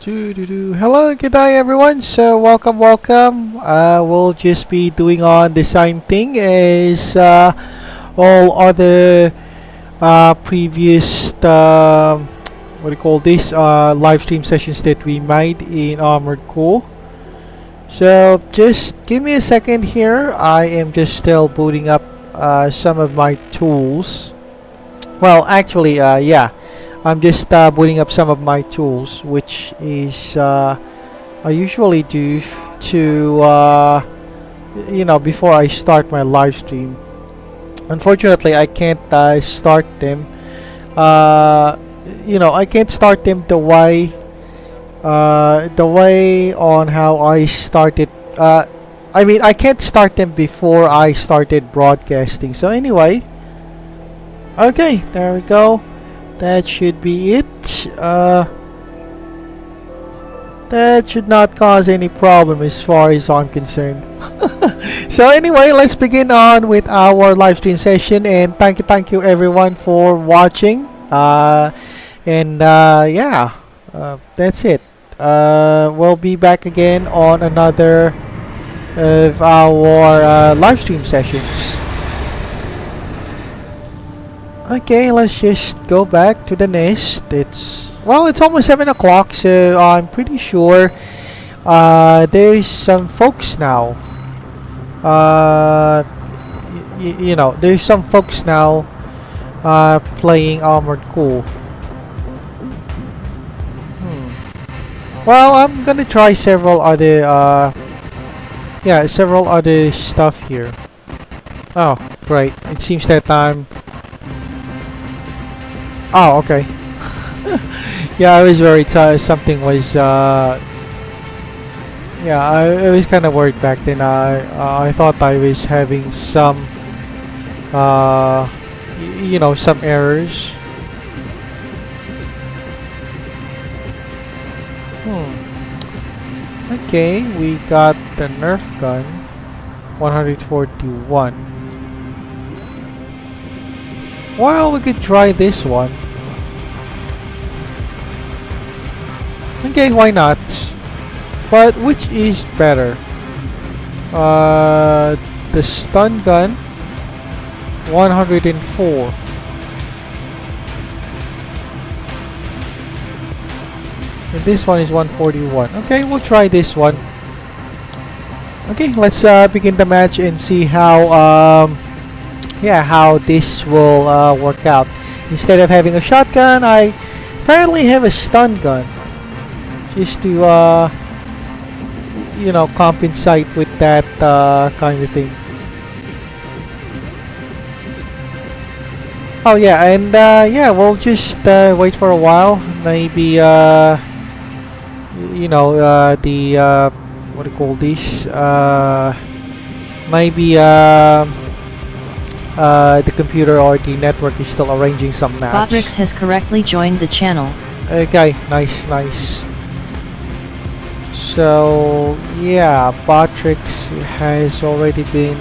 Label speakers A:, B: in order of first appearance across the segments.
A: Hello, good day everyone. So welcome. We'll just be doing on the same thing as all other previous what do you call this live stream sessions that we made in Armored Core. So just give me a second here. I am just still booting up some of my tools. Well, actually, yeah. I'm just booting up some of my tools, which is I usually do to before I start my live stream. Unfortunately, I can't start them. I can't start them the way on how I started. I mean, I can't start them before I started broadcasting. So anyway, okay, there we go. That should be it. That should not cause any problem as far as I'm concerned. So anyway, let's begin on with our live stream session, and thank you everyone for watching. Yeah, that's it. We'll be back again on another of our live stream sessions. Okay, let's just go back to the nest. It's almost 7 o'clock, so I'm pretty sure there's some folks now. There's some folks now playing Armored Core. Well, I'm gonna try several other stuff here. Oh, great! It seems that I'm. Oh, okay. Yeah, I was worried something was I was kind of worried back then. I thought I was having some some errors. Okay, we got the Nerf gun 141. Well, we could try this one. Okay, why not? But which is better? The stun gun 104. And this one is 141. Okay, we'll try this one. Okay, let's begin the match and see how how this will work out. Instead of having a shotgun, I apparently have a stun gun, just to compensate with that kind of thing. Oh yeah, and we'll just wait for a while. Maybe the what do you call this? Maybe the computer or the network is still arranging some match.
B: Botrix has correctly joined the channel.
A: Okay, nice. So yeah, Botrix has already been.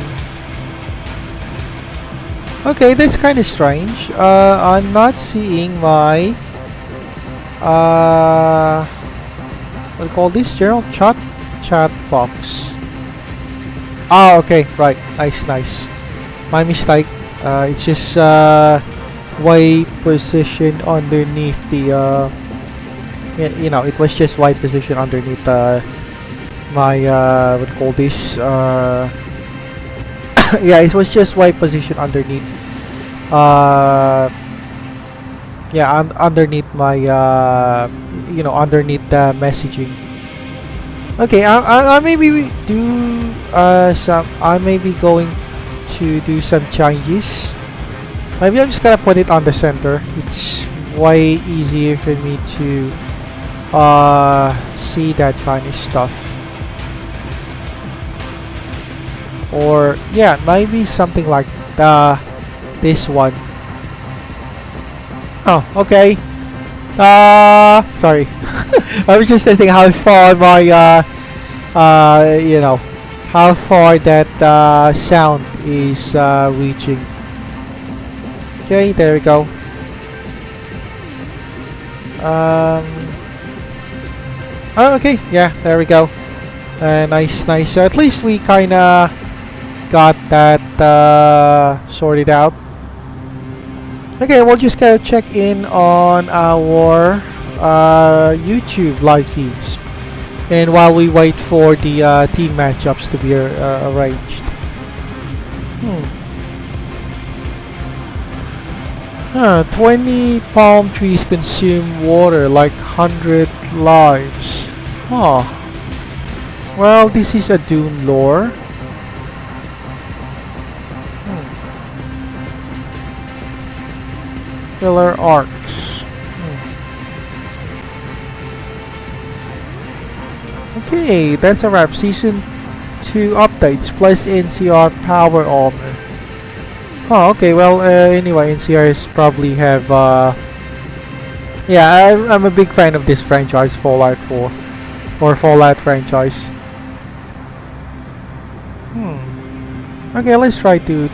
A: Okay, that's kind of strange. I'm not seeing my what do you call this? General chat box. Oh, okay, right. Nice. My mistake. It's just way positioned underneath the it was just white position underneath my what do you call this? Yeah, it was just white position underneath underneath my underneath the messaging. Okay, I maybe do I may be going to do some changes. Maybe I'm just gonna put it on the center. It's way easier for me to see that kind of stuff. Or yeah, maybe something like this one. Oh, okay. Sorry. I was just testing how far my how far that sound is reaching. Okay, there we go. Oh, okay. Yeah, there we go. Nice, nice. So at least we kinda got that sorted out. Okay, we'll just go check in on our YouTube live feeds. And while we wait for the team matchups to be arranged. 20 palm trees consume water like 100 lives. Huh. Well, this is a Dune lore. Filler arcs. Okay, that's a wrap. Season 2 updates plus NCR power armor. Oh, okay. Well, anyway, NCRs probably have. Yeah, I'm a big fan of this franchise, Fallout 4 or Fallout franchise. Okay, let's try to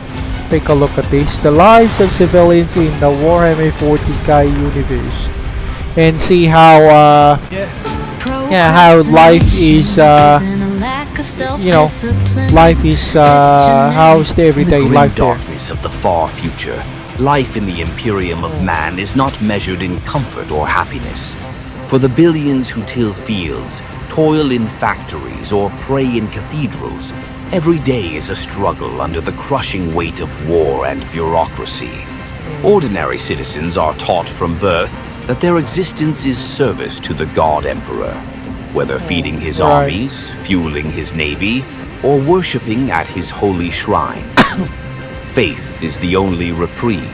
A: take a look at this. The lives of civilians in the Warhammer 40k universe, and see how how life is life is how's the everyday
C: in the
A: life
C: grim
A: there.
C: darkness of the far future, life in the Imperium of man is not measured in comfort or happiness. For the billions who till fields, toil in factories, or pray in cathedrals, every day is a struggle under the crushing weight of war and bureaucracy. Ordinary citizens are taught from birth that their existence is service to the God Emperor, whether feeding his armies, fueling his navy, or worshipping at his holy shrines. Faith is the only reprieve.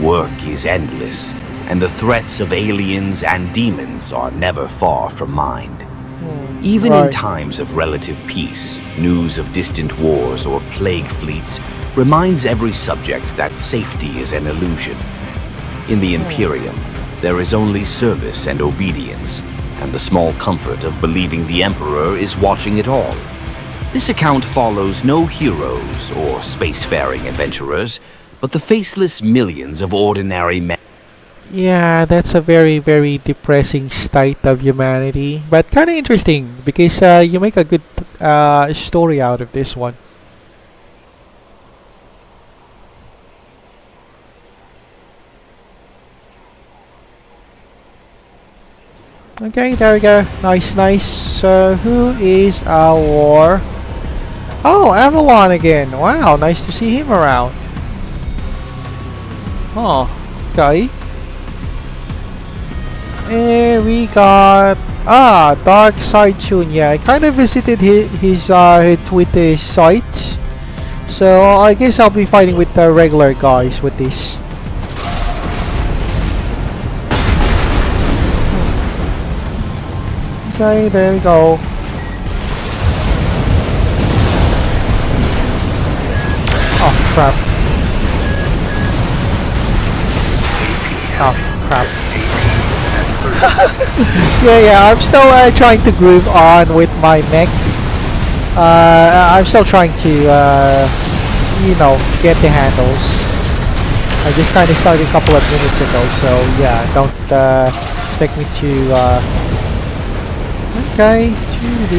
C: Work is endless, and the threats of aliens and demons are never far from mind. Even in times of relative peace, news of distant wars or plague fleets reminds every subject that safety is an illusion. In the Imperium, there is only service and obedience, and the small comfort of believing the Emperor is watching it all. This account follows no heroes or spacefaring adventurers, but the faceless millions of ordinary men.
A: Yeah, that's a very, very depressing state of humanity, but kind of interesting because you make a good story out of this one. Okay, there we go. Nice, nice. So, who is our... Oh, Avalon again. Wow, nice to see him around. Oh, okay. And we got... Dark Side Tune. Yeah, I kind of visited his Twitter site. So, I guess I'll be fighting with the regular guys with this. Okay, there we go. Oh, crap. Oh, crap. yeah, I'm still trying to groove on with my mech. I'm still trying to, get the handles. I just kind of started a couple of minutes ago, so yeah, don't expect me to... Okay, 2D.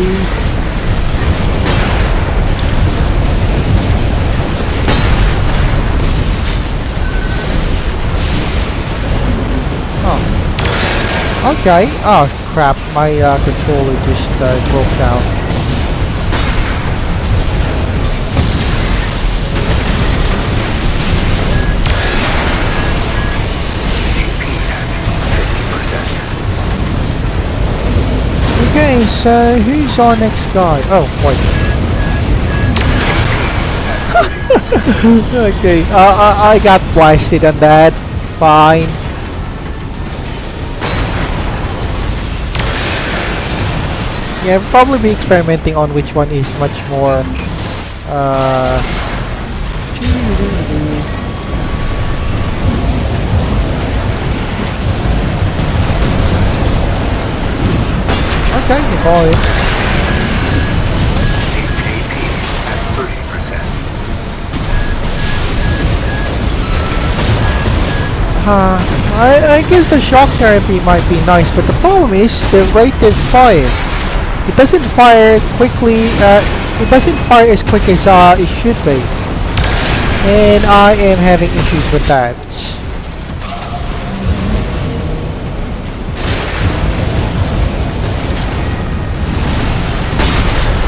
A: Oh. Okay. Oh crap! My controller just broke down. Okay, so who's our next guy? Oh, wait. Okay, I got blasted on that. Fine. Yeah, I'll probably be experimenting on which one is much more okay, you call it. I guess the shock therapy might be nice, but the problem is the rate of fire. it doesn't fire quickly. It doesn't fire as quick as it should be, and I am having issues with that.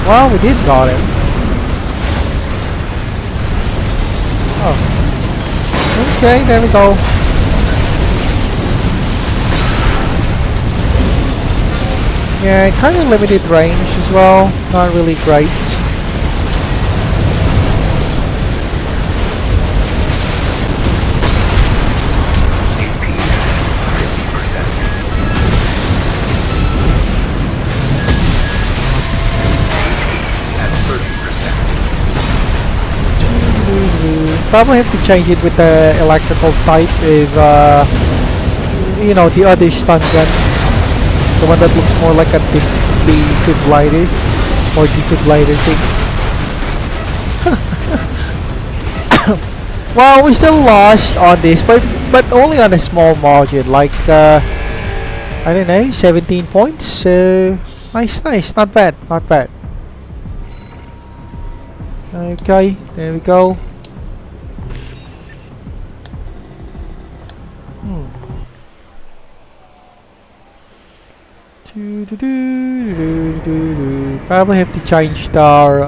A: Well, we did got him. Oh, okay, there we go. Yeah, kind of limited range as well. Not really great. Probably have to change it with the electrical type if you know, the other stun gun. The one that looks more like a defibrillator or defibrillator thing. Well, we still lost on this, but only on a small margin, like I don't know, 17 points. So nice, not bad, not bad. Okay, there we go. Probably have to change our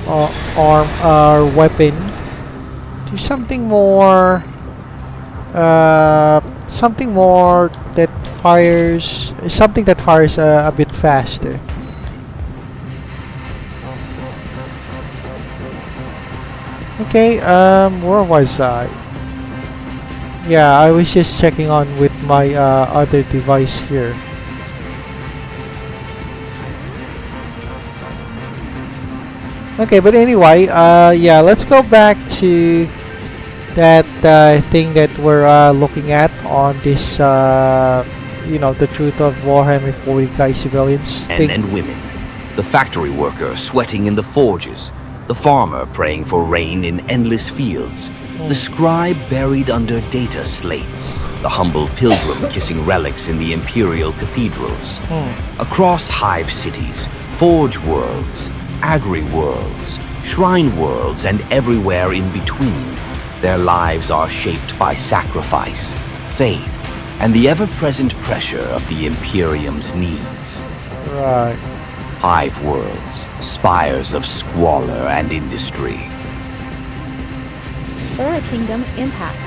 A: arm, our weapon to something more that fires, something that fires a bit faster. Okay, where was I? Yeah, I was just checking on with my other device here. Okay, but anyway, yeah, let's go back to that thing that we're looking at on this, you know, the truth of Warhammer 40k civilians
C: Men
A: thing.
C: and women, the factory worker sweating in the forges, the farmer praying for rain in endless fields, the scribe buried under data slates, the humble pilgrim kissing relics in the imperial cathedrals. Across hive cities, forge worlds, agri-worlds, shrine worlds, and everywhere in between, their lives are shaped by sacrifice, faith, and the ever-present pressure of the Imperium's needs.
A: Right.
C: Hive worlds, spires of squalor and industry.
D: Aura Kingdom Impact.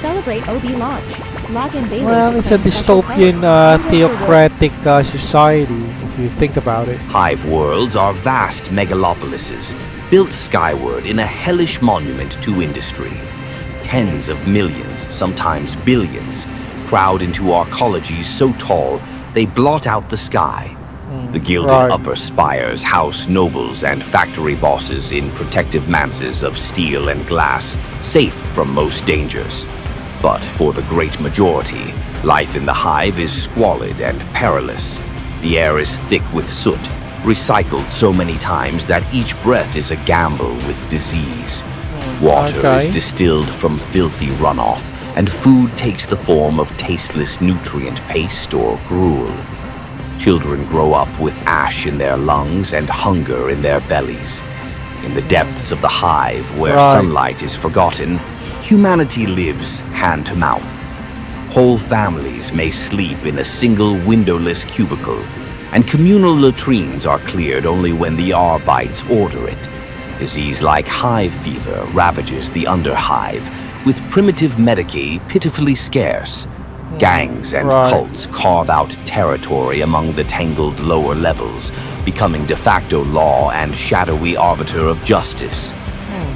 D: Celebrate OB launch. Log in daily.
A: Well,
D: to
A: it's a
D: claim special
A: dystopian,
D: credits.
A: theocratic society, if you think about it.
C: Hive worlds are vast megalopolises, built skyward in a hellish monument to industry. Tens of millions, sometimes billions, crowd into arcologies so tall they blot out the sky. The gilded
A: Right.
C: upper spires house nobles and factory bosses in protective manses of steel and glass, safe from most dangers. But for the great majority, life in the hive is squalid and perilous. The air is thick with soot, recycled so many times that each breath is a gamble with disease. Water
A: Okay.
C: is distilled from filthy runoff, and food takes the form of tasteless nutrient paste or gruel. Children grow up with ash in their lungs and hunger in their bellies. In the depths of the hive, where
A: Right.
C: sunlight is forgotten, humanity lives hand to mouth. Whole families may sleep in a single windowless cubicle, and communal latrines are cleared only when the Arbites order it. Disease like hive fever ravages the underhive, with primitive medicae pitifully scarce. Gangs and
A: Right.
C: cults carve out territory among the tangled lower levels, becoming de facto law and shadowy arbiter of justice.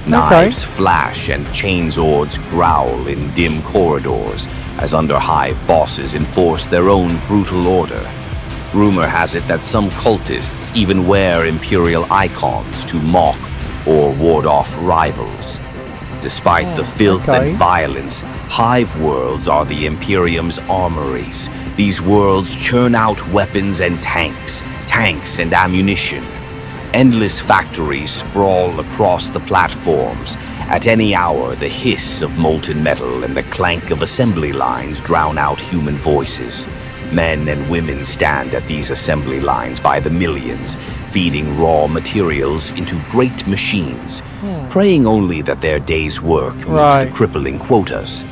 C: Knives flash and chainswords growl in dim corridors as underhive bosses enforce their own brutal order. Rumor has it that some cultists even wear imperial icons to mock or ward off rivals. Despite the filth
A: okay.
C: and violence, hive worlds are the Imperium's armories. These worlds churn out weapons and tanks and ammunition. Endless factories sprawl across the platforms. At any hour, the hiss of molten metal and the clank of assembly lines drown out human voices. Men and women stand at these assembly lines by the millions, feeding raw materials into great machines, praying only that their day's work meets
A: Right.
C: the crippling quotas.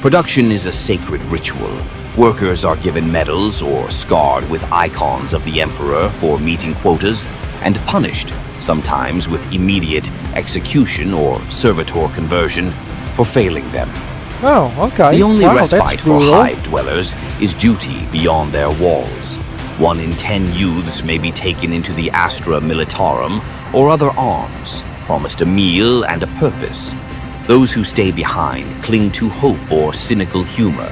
C: Production is a sacred ritual. Workers are given medals or scarred with icons of the emperor for meeting quotas, and punished, sometimes with immediate execution or servitor conversion, for failing them.
A: Oh, okay.
C: The only
A: Wow, that's
C: respite for
A: brutal.
C: hive dwellers is duty beyond their walls. 1 in 10 youths may be taken into the Astra Militarum or other arms, promised a meal and a purpose. Those who stay behind cling to hope or cynical humor.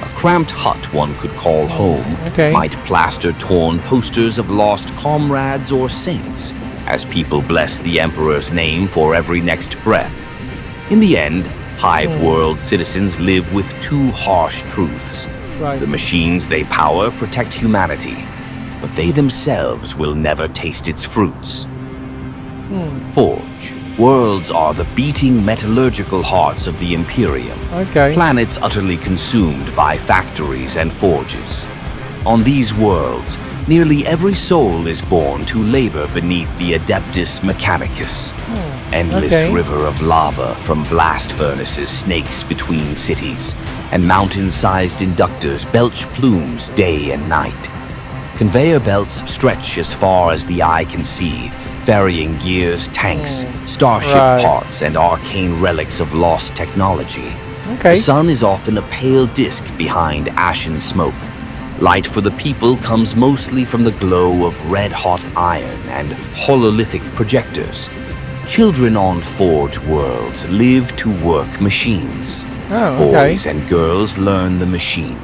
C: A cramped hut one could call home
A: Okay.
C: might plaster torn posters of lost comrades or saints, as people bless the Emperor's name for every next breath. In the end, Hive World citizens live with 2 harsh truths.
A: Right.
C: The machines they power protect humanity, but they themselves will never taste its fruits. Forge. Worlds are the beating metallurgical hearts of the Imperium.
A: Okay.
C: Planets utterly consumed by factories and forges. On these worlds, nearly every soul is born to labor beneath the Adeptus Mechanicus. Endless
A: Okay.
C: river of lava from blast furnaces snakes between cities, and mountain-sized inductors belch plumes day and night. Conveyor belts stretch as far as the eye can see, ferrying gears, tanks, starship
A: Right.
C: parts, and arcane relics of lost technology.
A: Okay.
C: The sun is often a pale disk behind ashen smoke. Light for the people comes mostly from the glow of red-hot iron and hololithic projectors. Children on Forge worlds live to work machines.
A: Oh, okay.
C: Boys and girls learn the machine.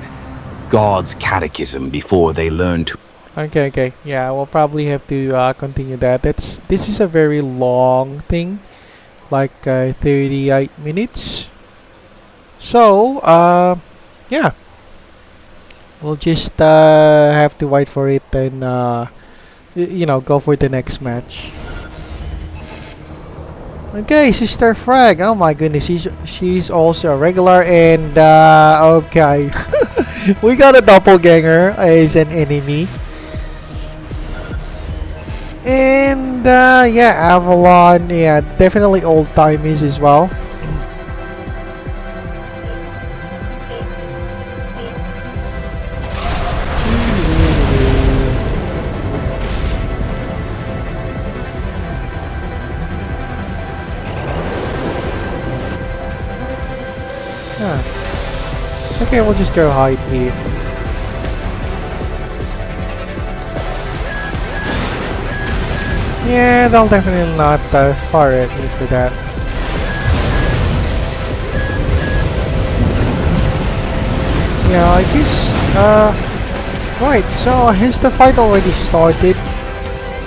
C: God's catechism before they learn to...
A: Okay, okay. Yeah, we'll probably have to continue that. This is a very long thing, like 38 minutes. So, yeah, we'll just have to wait for it and go for the next match. Okay, Sister Frag. Oh my goodness, she's also a regular, and okay, we got a doppelganger as an enemy. And yeah, Avalon, yeah, definitely old timers as well. Okay, we'll just go hide here. Yeah, they'll definitely not fire at me for that. Yeah, I guess, right, so has the fight already started?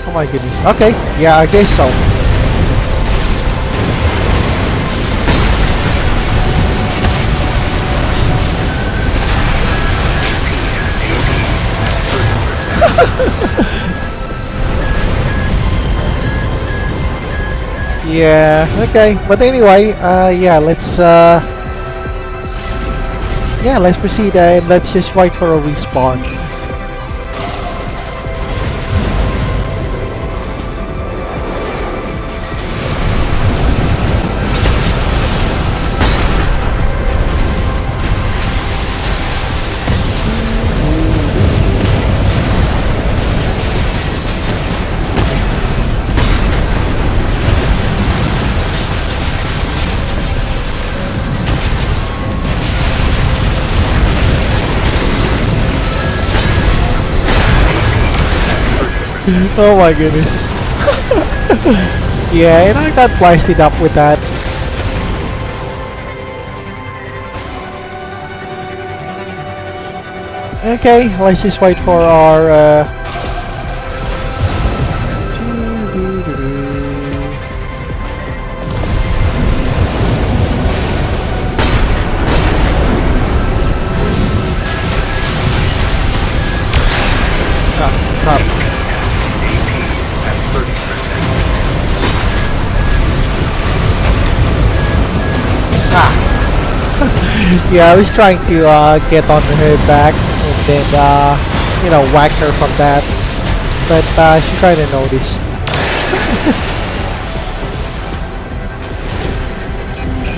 A: Oh my goodness. Okay, yeah, I guess so. Yeah, okay, but anyway, let's proceed and let's just wait for a respawn. Oh my goodness. Yeah, and I got blasted up with that. Okay, let's just wait for our yeah, I was trying to get on her back. then whack her from that. But she kind of noticed.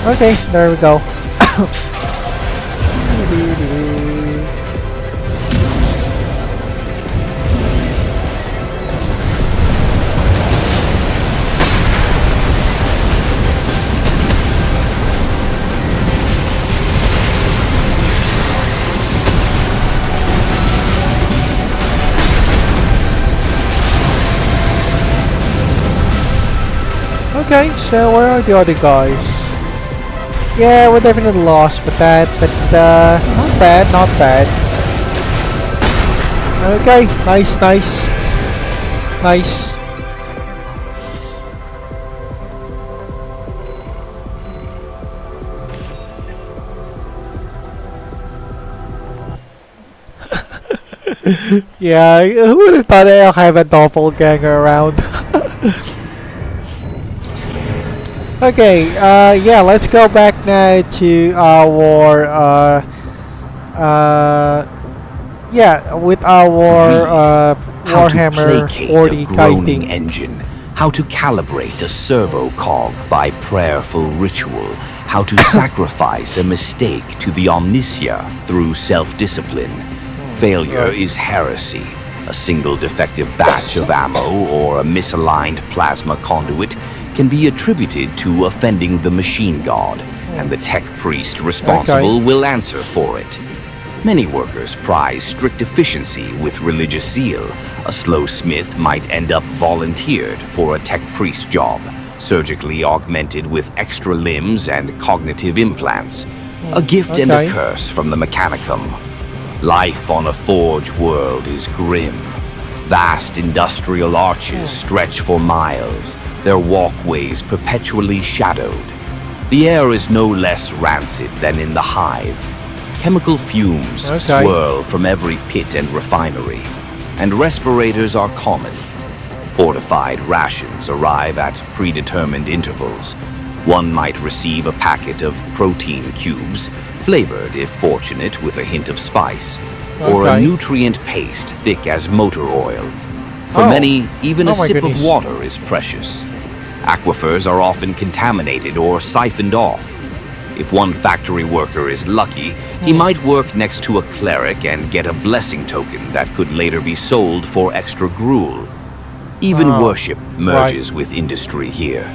A: Okay, there we go. Okay, so where are the other guys? Yeah, we're definitely lost with that, but not bad, not bad. Okay, nice. Yeah, who would have thought I'll have a doppelganger around? Okay, yeah, let's go back now to our, with our, Warhammer 40 kiting
C: engine, how to calibrate a servo cog by prayerful ritual, how to sacrifice a mistake to the omniscia through self-discipline. Failure is heresy. A single defective batch of ammo or a misaligned plasma conduit can be attributed to offending the machine god, and the tech priest responsible will answer for it. Many workers prize strict efficiency with religious zeal. A slow smith might end up volunteered for a tech priest job, surgically augmented with extra limbs and cognitive implants. A gift and a curse from the Mechanicum. Life on a forge world is grim. Vast industrial arches stretch for miles, their walkways perpetually shadowed. The air is no less rancid than in the hive. Chemical fumes swirl from every pit and refinery, and respirators are common. Fortified rations arrive at predetermined intervals. One might receive a packet of protein cubes, flavored if fortunate with a hint of spice, or a nutrient paste thick as motor oil. For many, even a sip of water is precious. Aquifers are often contaminated or siphoned off. If one factory worker is lucky, he might work next to a cleric and get a blessing token that could later be sold for extra gruel. Even worship merges with industry here.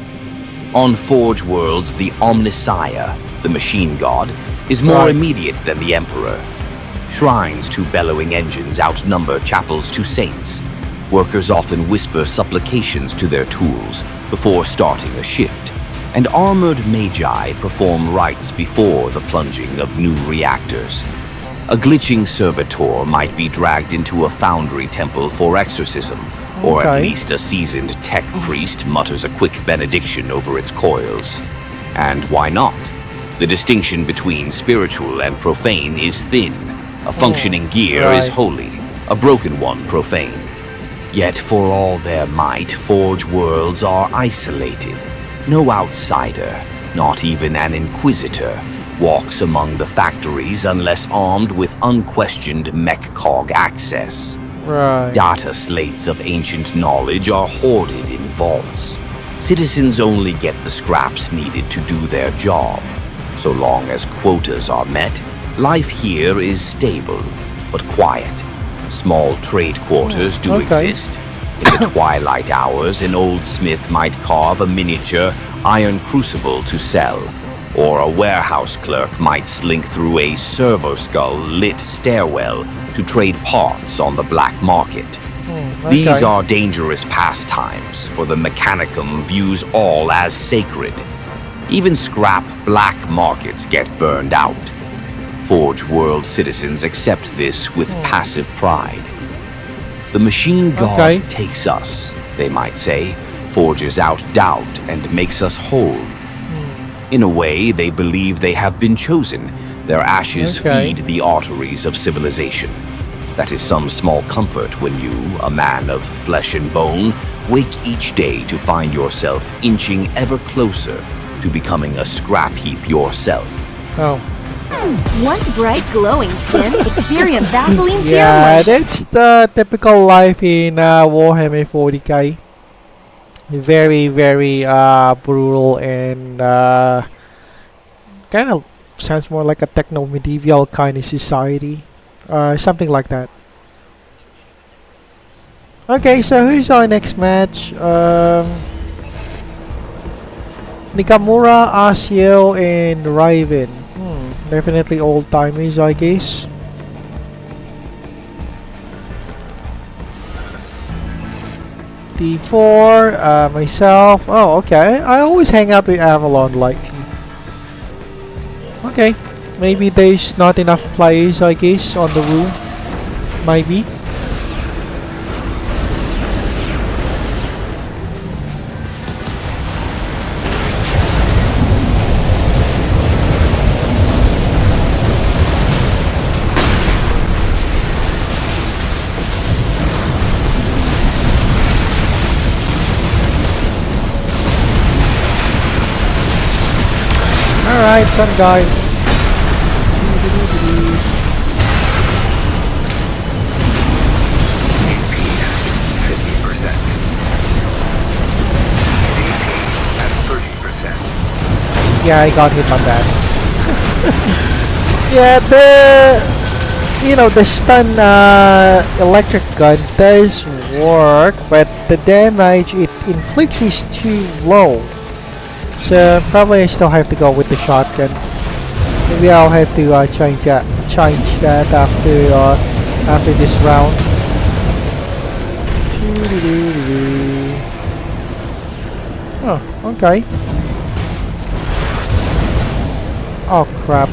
C: On Forge Worlds, the Omnissiah, the machine god, is more immediate than the Emperor. Shrines to bellowing engines outnumber chapels to saints. Workers often whisper supplications to their tools before starting a shift, and armored magi perform rites before the plunging of new reactors. A glitching servitor might be dragged into a foundry temple for exorcism, or at least a seasoned tech priest mutters a quick benediction over its coils. And why not? The distinction between spiritual and profane is thin. A functioning gear is holy, a broken one profane. Yet for all their might, Forge Worlds are isolated. No outsider, not even an inquisitor, walks among the factories unless armed with unquestioned mech cog access. Data slates of ancient knowledge are hoarded in vaults. Citizens only get the scraps needed to do their job. So long as quotas are met, life here is stable, but quiet. Small trade quarters do exist. In the twilight hours, an old smith might carve a miniature iron crucible to sell, or a warehouse clerk might slink through a servo skull lit stairwell to trade parts on the black market. These are dangerous pastimes, for the Mechanicum views all as sacred. Even scrap black markets get burned out. Forge World citizens accept this with passive pride. The machine god takes us, they might say, forges out doubt and makes us whole. In a way, they believe they have been chosen. Their ashes feed the arteries of civilization. That is some small comfort when you, a man of flesh and bone, wake each day to find yourself inching ever closer to becoming a scrap heap yourself.
D: Want bright glowing skin? Experience Vaseline
A: Yeah,
D: Serum Lotion.
A: that's the typical life in Warhammer 40k. Very, very brutal and kind of sounds more like a techno medieval kind of society. Something like that. Okay, so who's our next match? Nikamura, Asiel, and Raven. Definitely old timers, I guess. D4, myself. Oh, okay. I always hang out with Avalon lately. Okay. Maybe there's not enough players, I guess, on the room. Maybe. Alright, some guy. Yeah, I got hit on that. Yeah, the stun electric gun does work, but the damage it inflicts is too low. So probably I still have to go with the shotgun. Maybe I'll have to change that after this round. Oh, okay. Oh crap.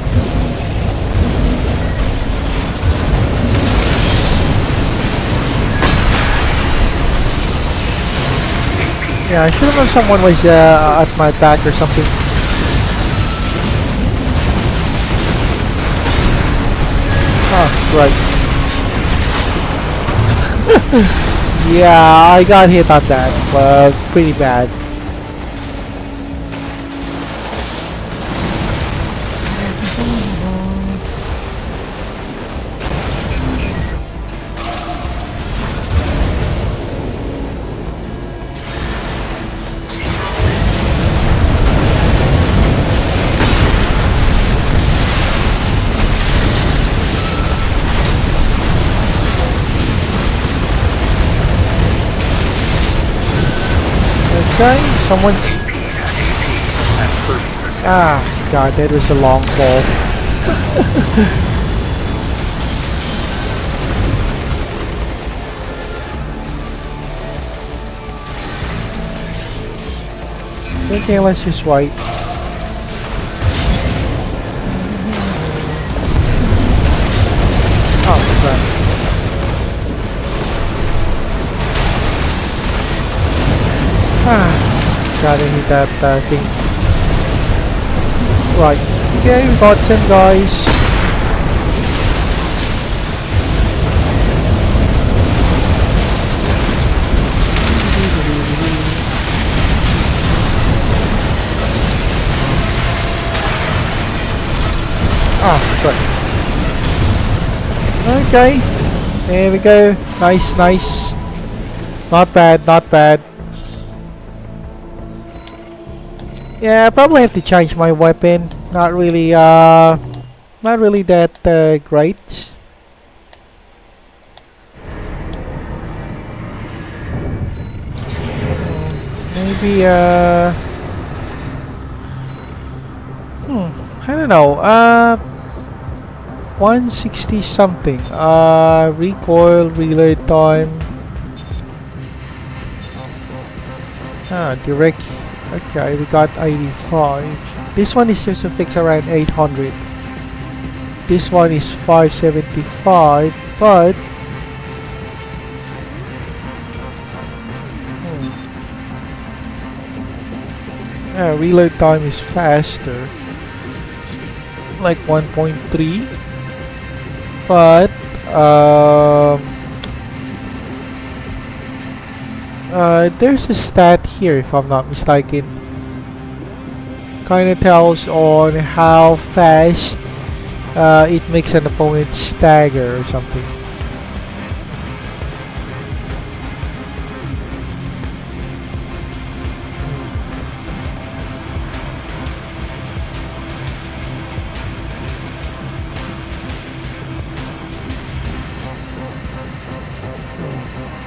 A: Yeah, I should have known someone was at my back or something. Oh, right. Yeah, I got hit on that, but pretty bad. Okay, someone's... Ah, god, that was a long fall. Okay, let's just wait. Oh, crap. Gotta hit that thing. Right. Okay, we got some guys. Oh, good. Okay. There we go. Nice, nice. Not bad, not bad. Yeah, I probably have to change my weapon. Not really that great. Maybe I don't know. 160 something. Recoil, reload time. Direct. Okay, we got 85. This one is just a fix around 800. This one is 575, but reload time is faster, like 1.3. But there's a stat here, if I'm not mistaken. Kinda tells on how fast it makes an opponent stagger or something.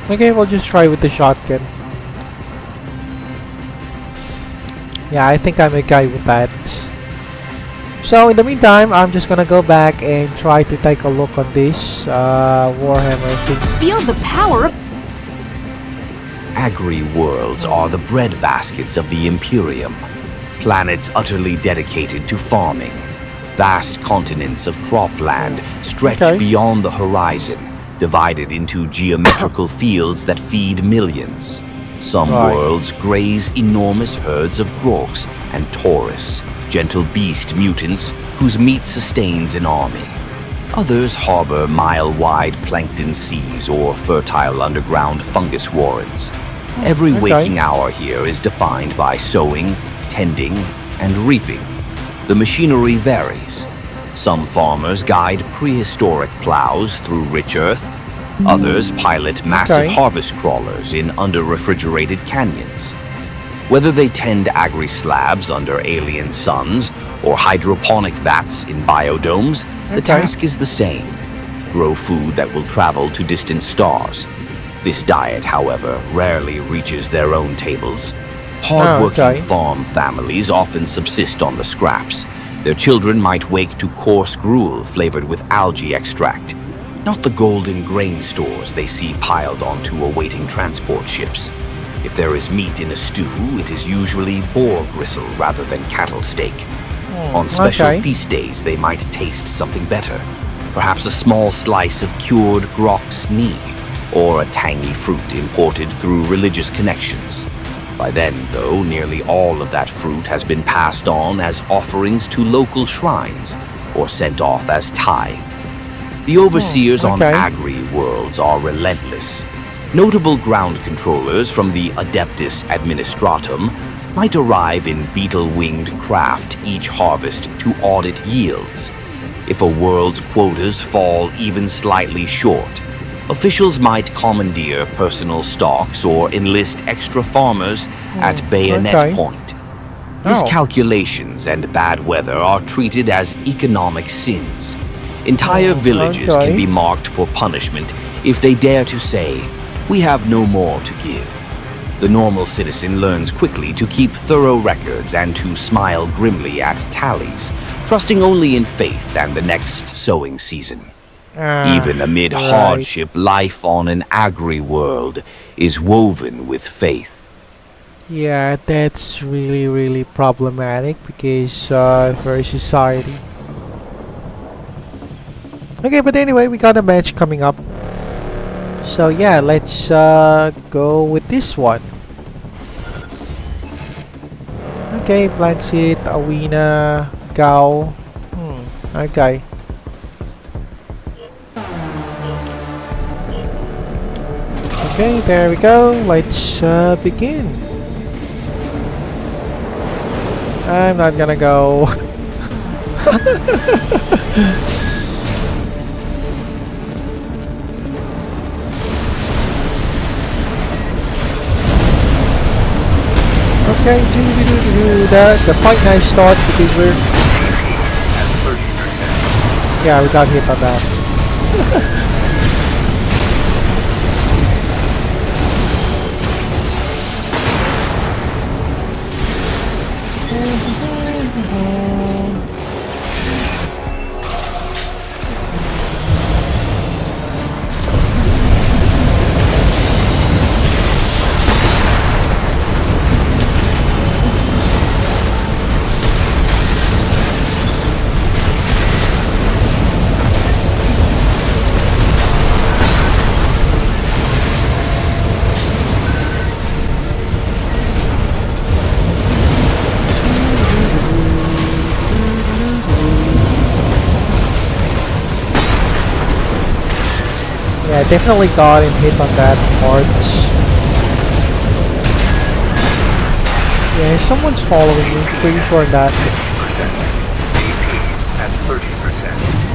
A: Okay, we'll just try with the shotgun. Yeah, I think I'm okay with that. So in the meantime, I'm just gonna go back and try to take a look on this Warhammer thing.
E: Feel the power of
C: Agri-worlds are the breadbaskets of the Imperium. Planets utterly dedicated to farming. Vast continents of cropland stretch beyond the horizon, divided into geometrical fields that feed millions. Some worlds graze enormous herds of groks and taurus, gentle beast mutants whose meat sustains an army. Others harbor mile-wide plankton seas or fertile underground fungus warrens. Every waking hour here is defined by sowing, tending, and reaping. The machinery varies. Some farmers guide prehistoric plows through rich earth. Others pilot massive harvest crawlers in under-refrigerated canyons. Whether they tend agri-slabs under alien suns or hydroponic vats in biodomes, the task is the same. Grow food that will travel to distant stars. This diet, however, rarely reaches their own tables. Hard-working farm families often subsist on the scraps. Their children might wake to coarse gruel flavored with algae extract. Not the golden grain stores they see piled onto awaiting transport ships. If there is meat in a stew, it is usually boar gristle rather than cattle steak. On special feast days, they might taste something better. Perhaps a small slice of cured grok's knee, or a tangy fruit imported through religious connections. By then, though, nearly all of that fruit has been passed on as offerings to local shrines, or sent off as tithe. The overseers on agri-worlds are relentless. Notable ground controllers from the Adeptus Administratum might arrive in beetle-winged craft each harvest to audit yields. If a world's quotas fall even slightly short, officials might commandeer personal stocks or enlist extra farmers at bayonet point. Miscalculations and bad weather are treated as economic sins. Entire villages can be marked for punishment if they dare to say, "We have no more to give." The normal citizen learns quickly to keep thorough records and to smile grimly at tallies, trusting only in faith and the next sowing season. Even amid hardship, life on an agri-world is woven with faith.
A: Yeah, that's really problematic because for society. Okay, but anyway, we got a match coming up. So yeah, let's go with this one. Okay, blank seat, Awina, Gao. Okay. Okay, there we go. Let's begin. I'm not gonna go. Okay, the fight nice starts because we're... Yeah, we got hit on that. Yeah, definitely got him hit on that part. Yeah, someone's following me, pretty sure that.
F: AP at 30%.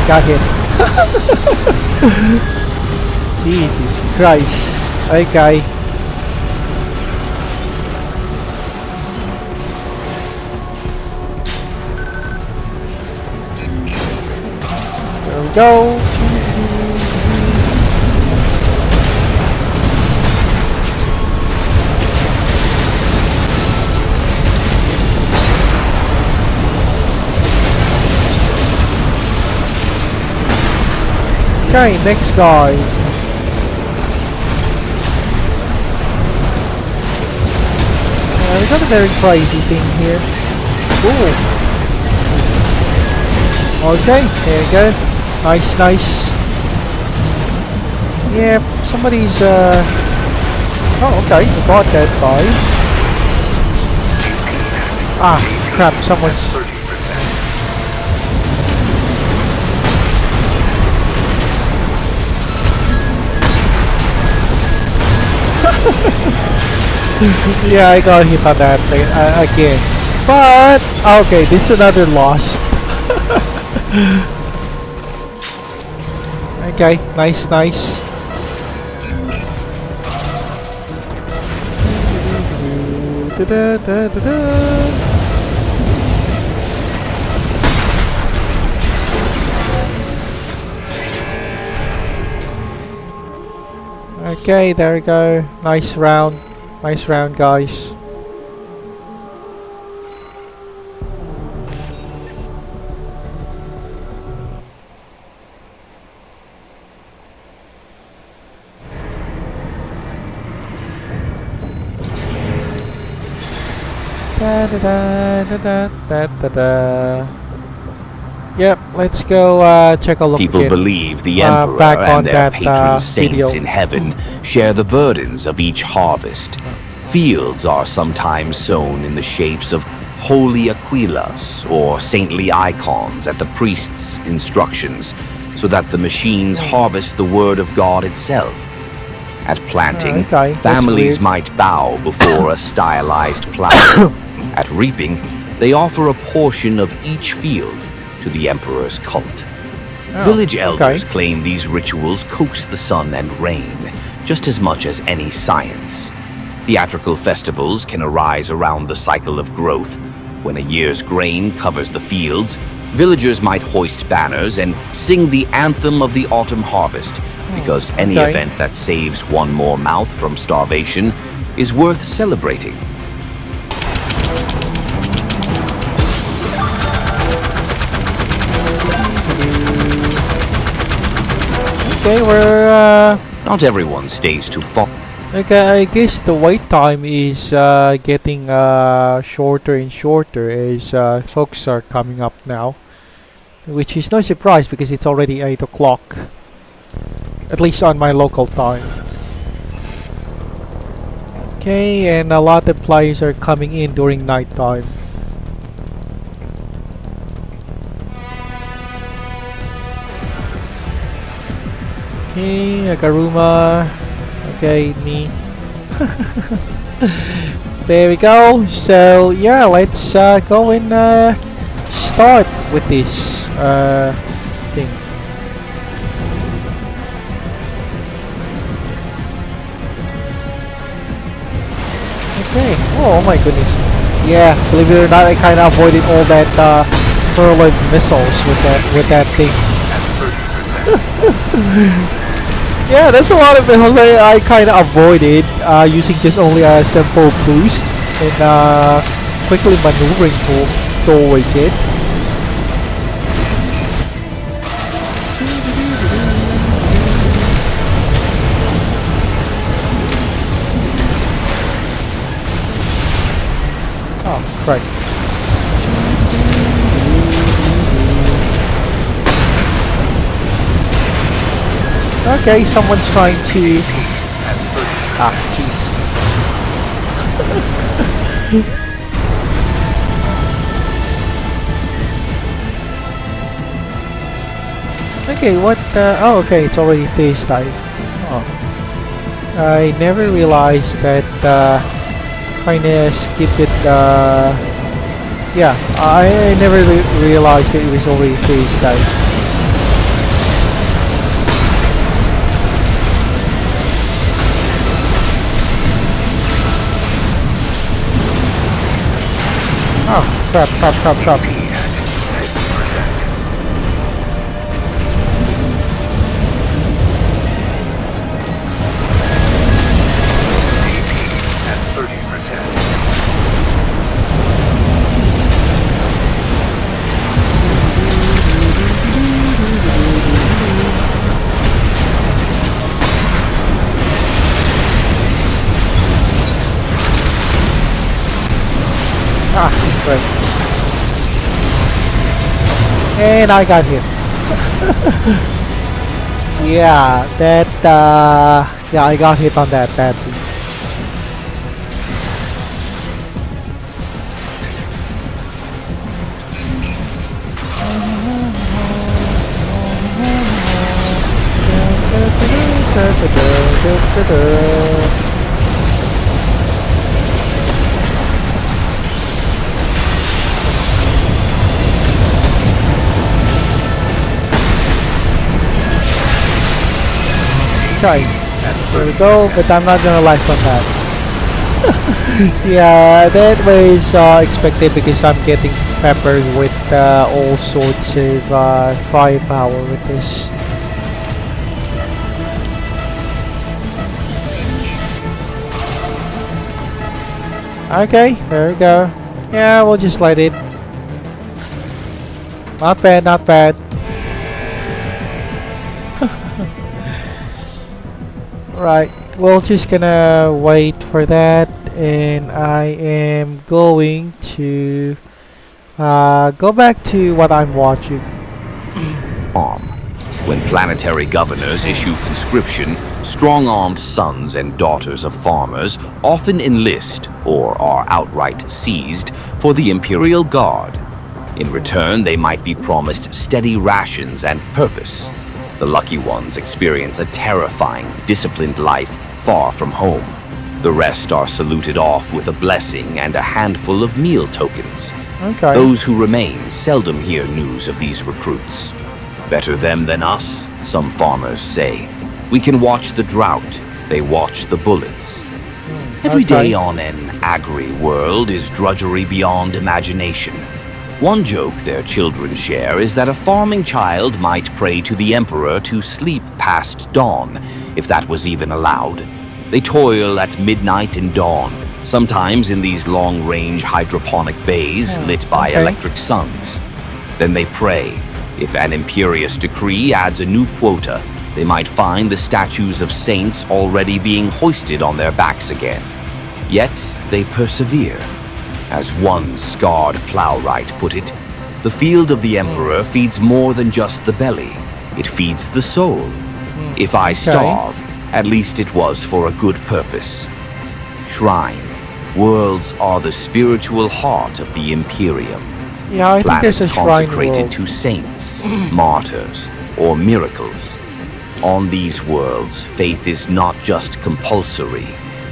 A: got hit. Jesus Christ. Okay. There we go. Okay, next guy. We got a very crazy thing here. Ooh. Okay, there you go. Nice, nice. Yeah, somebody's oh, okay, we got that guy. Ah, crap, someone's... Yeah, I got hit on that thing again. But okay, this is another loss. Okay, nice, nice. Okay, there we go. Nice round. Nice round, guys. Da da da da da da da. Yep, let's go check a look
C: People
A: again.
C: believe the Emperor
A: back on
C: and their
A: that,
C: patron saints
A: video.
C: in heaven share the burdens of each harvest. Fields are sometimes sown in the shapes of holy aquillas or saintly icons at the priest's instructions, so that the machines harvest the word of God itself. At planting,
A: Okay, that's
C: families
A: weird.
C: might bow before a stylized plow. At reaping, they offer a portion of each field to the Emperor's cult.
A: Oh,
C: Village elders
A: okay.
C: claim these rituals coax the sun and rain just as much as any science. Theatrical festivals can arise around the cycle of growth. When a year's grain covers the fields, villagers might hoist banners and sing the anthem of the autumn harvest, because any
A: okay.
C: event that saves one more mouth from starvation is worth celebrating.
A: Okay, we're
C: Not everyone stays to fall.
A: okay, I guess the wait time is getting shorter and shorter as folks are coming up now, which is no surprise because it's already 8 o'clock, at least on my local time. Okay, and a lot of players are coming in during night time. Okay, Nagaruma. Okay, me. There we go. So yeah, let's go and start with this thing. Okay. Oh my goodness. Yeah, believe it or not, I kind of avoided all that purloined missiles with that thing. Yeah, that's a lot of missiles I kind of avoided using just only a simple boost and quickly maneuvering towards it. Oh, right. Okay, someone's trying to... Ah, jeez. Okay, what the... Oh, okay, it's already this time. Oh. I never realized that kinda skipped it, yeah, I never realized that it was already this time. Oh, crap, crap, crap, crap.
E: At 30%.
A: Ah, great. And I got hit. Yeah, yeah, I got hit on that badly. Try. There we go, but I'm not gonna last on that. Yeah, that was expected because I'm getting peppered with all sorts of firepower with this. Okay, there we go. Yeah, we'll just let it. Not bad, not bad. Right, we're just gonna wait for that, and I am going to go back to what I'm watching.
C: When planetary governors issue conscription, strong-armed sons and daughters of farmers often enlist, or are outright seized, for the Imperial Guard. In return, they might be promised steady rations and purpose. The lucky ones experience a terrifying, disciplined life far from home. The rest are saluted off with a blessing and a handful of meal tokens.
A: Okay.
C: Those who remain seldom hear news of these recruits. Better them than us, some farmers say. We can watch the drought, they watch the bullets. Every day on an agri-world is drudgery beyond imagination. One joke their children share is that a farming child might pray to the emperor to sleep past dawn, if that was even allowed. They toil at midnight and dawn, sometimes in these long-range hydroponic bays lit by electric suns. Then they pray. If an imperious decree adds a new quota, they might find the statues of saints already being hoisted on their backs again. Yet they persevere. As one scarred plowright put it, the field of the Emperor feeds more than just the belly. It feeds the soul. If I starve, at least it was for a good purpose. Shrine. Worlds are the spiritual heart of the Imperium.
A: Yeah, I think there's
C: Planets
A: a shrine
C: consecrated
A: world.
C: to saints, martyrs, or miracles. On these worlds, faith is not just compulsory.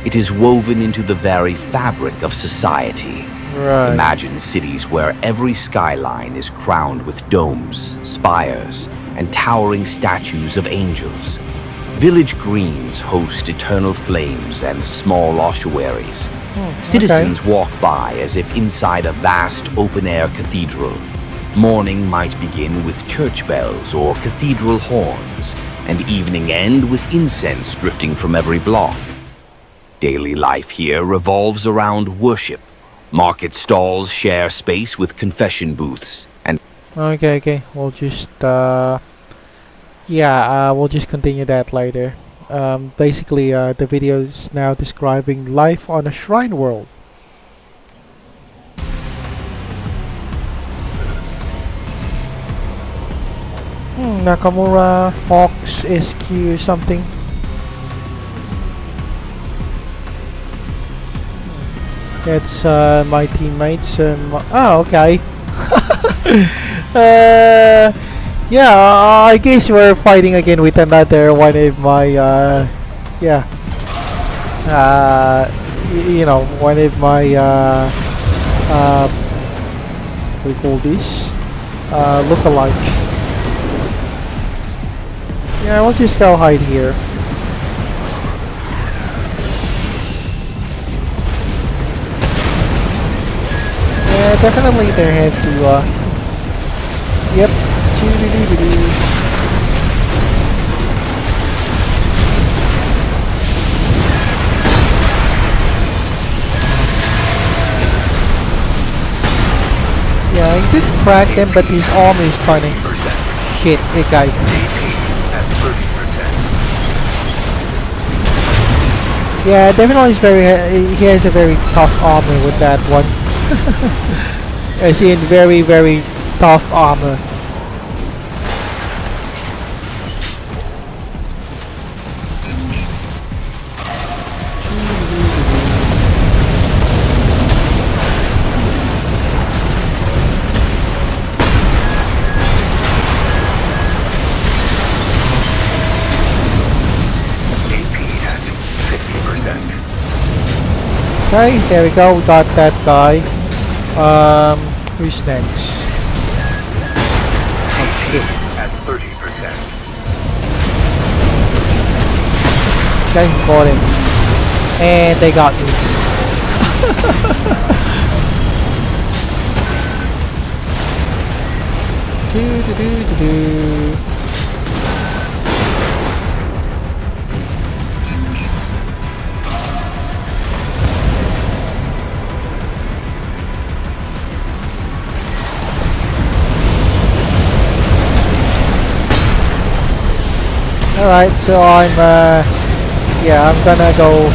C: It is woven into the very fabric of society.
A: Right.
C: Imagine cities where every skyline is crowned with domes, spires, and towering statues of angels. Village greens host eternal flames and small ossuaries. Citizens walk by as if inside a vast open-air cathedral. Morning might begin with church bells or cathedral horns, and evening end with incense drifting from every block. Daily life here revolves around worship. Market stalls share space with confession booths, and
A: Okay. We'll just we'll just continue that later. Basically, the video is now describing life on a shrine world. Nakamura, Fox, SQ, something. That's my teammates. Okay. Yeah, I guess we're fighting again with another one of my, you know, one of my, what do you call this? Lookalikes. Yeah, we'll just go hide here. Yeah, definitely there has to, yep. Doo-doo-doo-doo-doo. Yeah, he did crack him, but his arm is kind of shit, the guy. Yeah, definitely is he has a very tough armor with that one. As in very, very tough armor. Okay, there we go, we got that guy. Who's next?
E: At 30%.
A: Okay, got him. And they got me. Do-do-do-do-do. Alright, so I'm gonna go.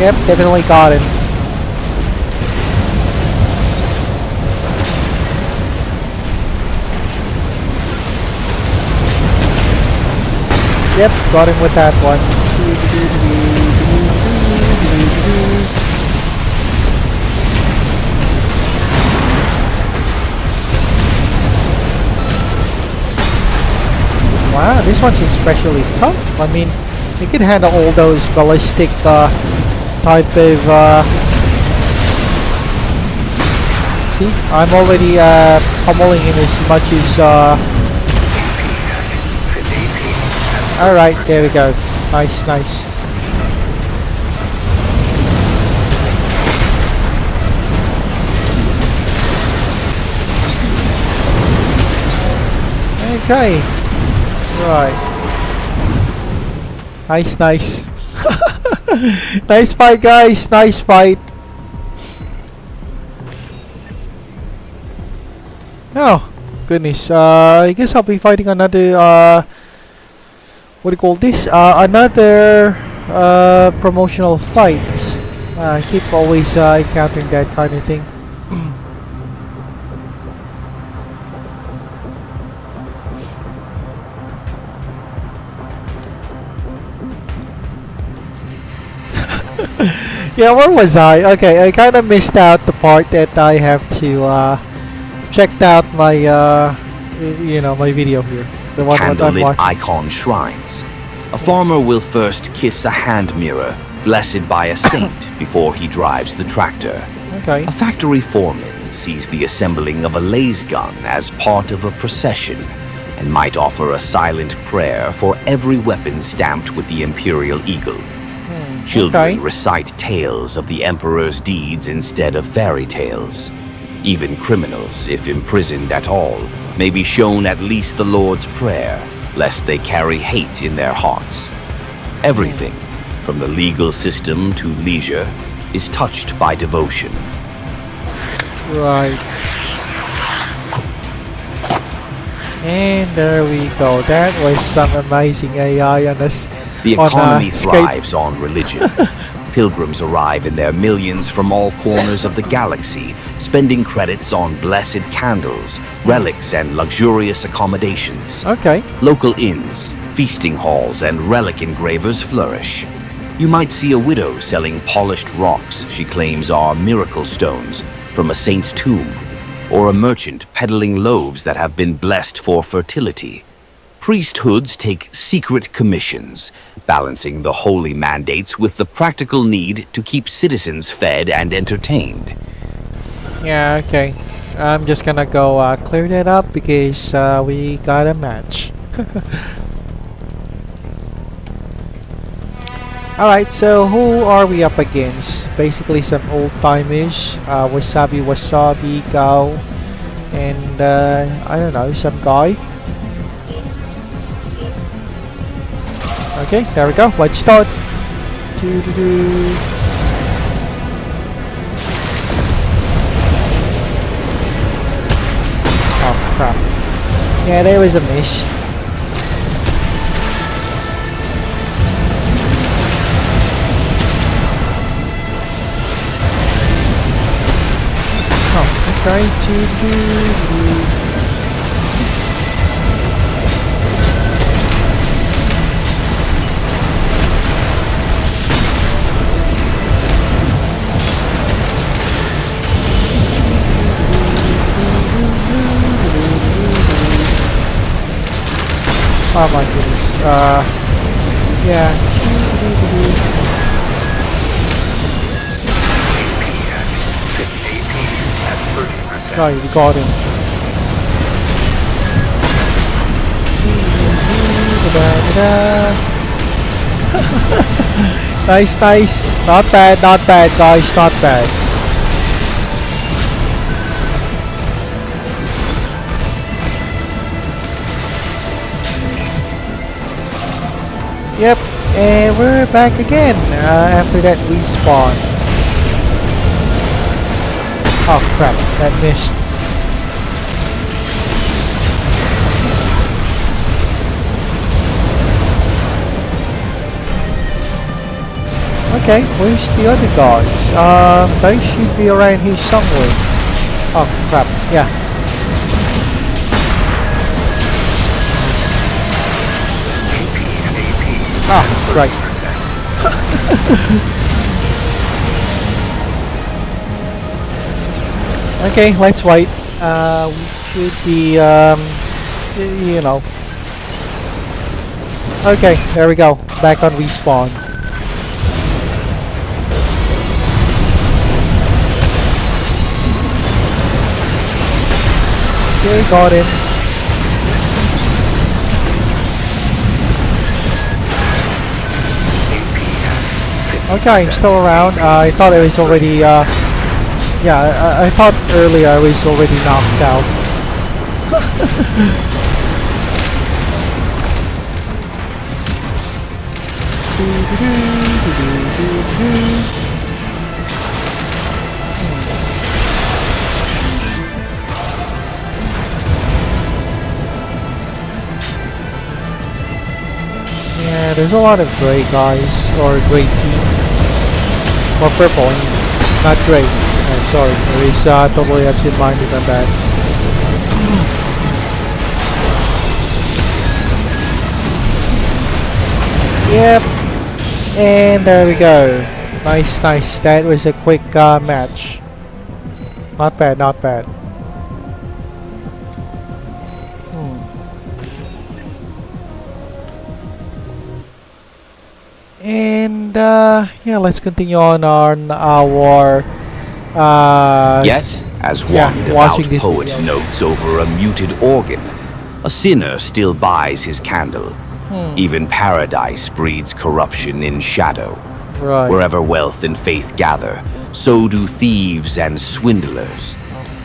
A: Yep, definitely got him. Yep, got him with that one. Wow, this one's especially tough. I mean, it can handle all those ballistic type of. See, I'm already pummeling him as much as. All right, there we go. Nice, nice. Okay. Right. Nice, nice. Nice fight, guys. Nice fight. Oh, goodness. I guess I'll be fighting another, what do you call this? Another, promotional fight. I keep always, encountering that kind of thing. Yeah, where was I? Okay, I kind of missed out the part that I have to check out my my video here, the one that I'm
C: Candlelit
A: watching.
C: icon shrines. A farmer will first kiss a hand mirror, blessed by a saint, before he drives the tractor.
A: Okay.
C: A factory foreman sees the assembling of a laser gun as part of a procession and might offer a silent prayer for every weapon stamped with the imperial eagle. Children recite tales of the emperor's deeds instead of fairy tales. Even criminals, if imprisoned at all, may be shown at least the Lord's Prayer, lest they carry hate in their hearts. Everything, from the legal system to leisure, is touched by devotion.
A: Right. And there we go. That was some amazing AI on this.
C: The economy thrives on religion. Pilgrims arrive in their millions from all corners of the galaxy, spending credits on blessed candles, relics, and luxurious accommodations.
A: Okay.
C: Local inns, feasting halls, and relic engravers flourish. You might see a widow selling polished rocks she claims are miracle stones from a saint's tomb, or a merchant peddling loaves that have been blessed for fertility. Priesthoods take secret commissions, balancing the holy mandates with the practical need to keep citizens fed and entertained.
A: Yeah, okay. I'm just gonna go clear that up because we got a match. Alright, so who are we up against? Basically some old-timers. Wasabi Wasabi, Gao, and I don't know, some guy. Okay, there we go. Let's start. Doo-doo-doo. Oh crap. Yeah, there was a miss. Oh, okay. Doo-doo-doo. Oh my goodness. Yeah. Oh, you got him. Nice, nice. Not bad, guys. Not bad. Yep, and we're back again after that respawn. Oh crap, that missed. Okay, where's the other guys? They should be around here somewhere. Oh crap, yeah. Ah, right. Okay, let's wait. We should be, you know. Okay, there we go. Back on respawn. Okay, got him. Okay, I'm still around. I thought it was already, yeah, I thought earlier I was already knocked out. Yeah, there's a lot of gray guys, or gray team. Or purple, not gray. Sorry, there is totally absent-minded on that. Yep, and there we go. Nice, nice. That was a quick match. Not bad, not bad. And yeah, let's continue on our
C: Yet, as one devout poet notes over a muted organ, a sinner still buys his candle. Even paradise breeds corruption in shadow.
A: Right.
C: Wherever wealth and faith gather, so do thieves and swindlers.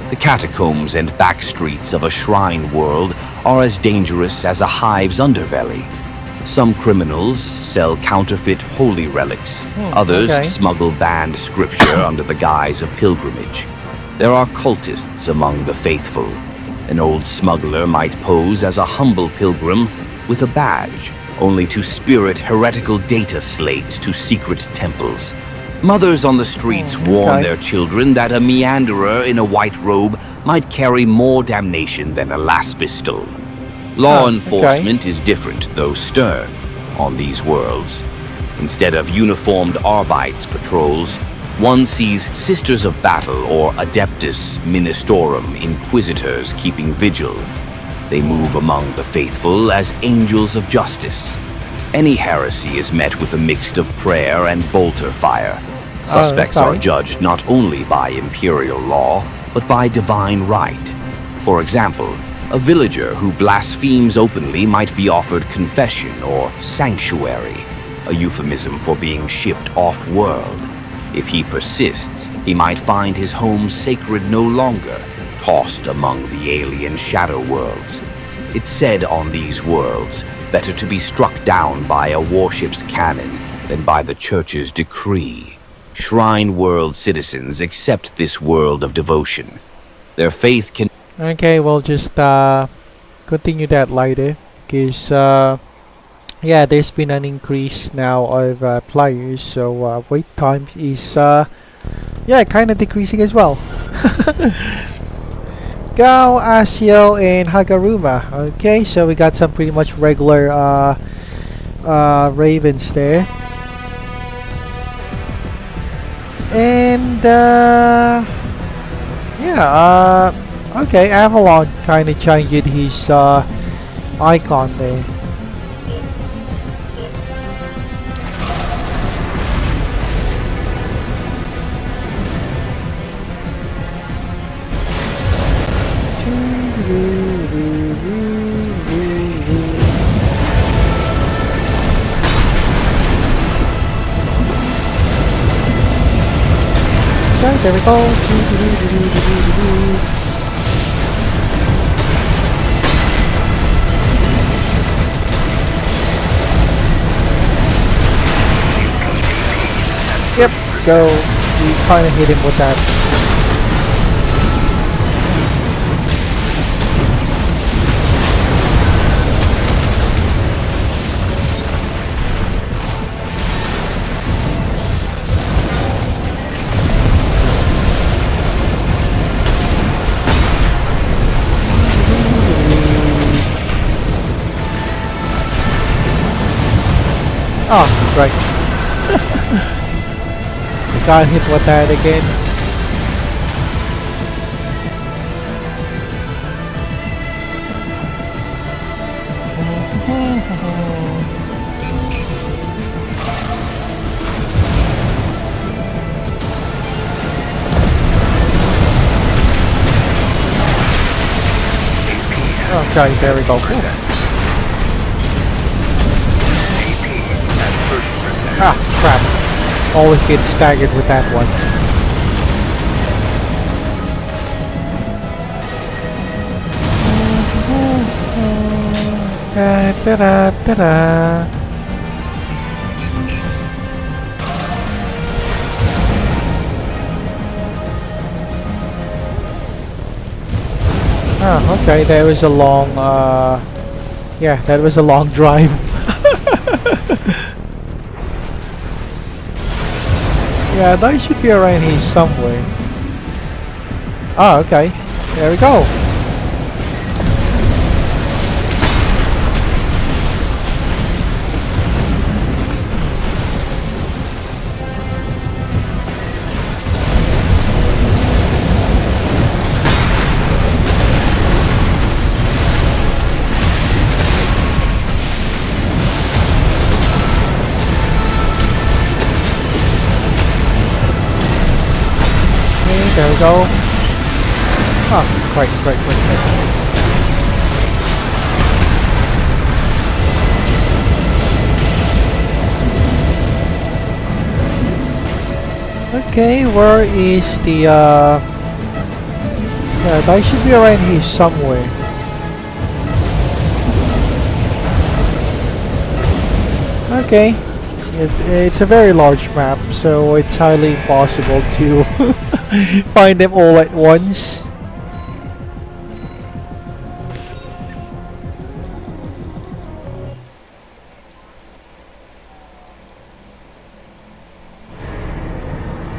C: The catacombs and back streets of a shrine world are as dangerous as a hive's underbelly. Some criminals sell counterfeit holy relics. Others smuggle banned scripture under the guise of pilgrimage. There are cultists among the faithful. An old smuggler might pose as a humble pilgrim with a badge, only to spirit heretical data slates to secret temples. Mothers on the streets warn their children that a meanderer in a white robe might carry more damnation than a last pistol. Law enforcement is different, though stern, on these worlds. Instead of uniformed Arbites patrols, one sees Sisters of Battle or Adeptus Ministorum Inquisitors keeping vigil. They move among the faithful as angels of justice. Any heresy is met with a mix of prayer and bolter fire. Suspects are judged not only by imperial law, but by divine right. For example, a villager who blasphemes openly might be offered confession or sanctuary. a euphemism for being shipped off-world. If he persists, he might find his home sacred no longer, tossed among the alien shadow worlds. It's said on these worlds, better to be struck down by a warship's cannon than by the church's decree. Shrine world citizens accept this world of devotion. Their faith can...
A: Okay, we'll just continue that later, because yeah, there's been an increase now of players, so wait time is yeah, kind of decreasing as well. Gao, Asio, and Hagaruma. Okay, so we got some pretty much regular ravens there. And yeah, okay, Avalon kind of changed his icon there. Okay, there we go. Yep, go. We kind of hit him with that. Oh, right. We got hit with that again. Okay, there we go. Ah, crap. Always get staggered with that one. Da-da-da-da. Ah, okay, that was a long, yeah, that was a long drive. Yeah, they should be around here somewhere. Oh, okay. There we go. There we go. Oh, great. Okay, where is the yeah, they should be around here somewhere. Okay. It's a very large map, so it's highly impossible to find them all at once.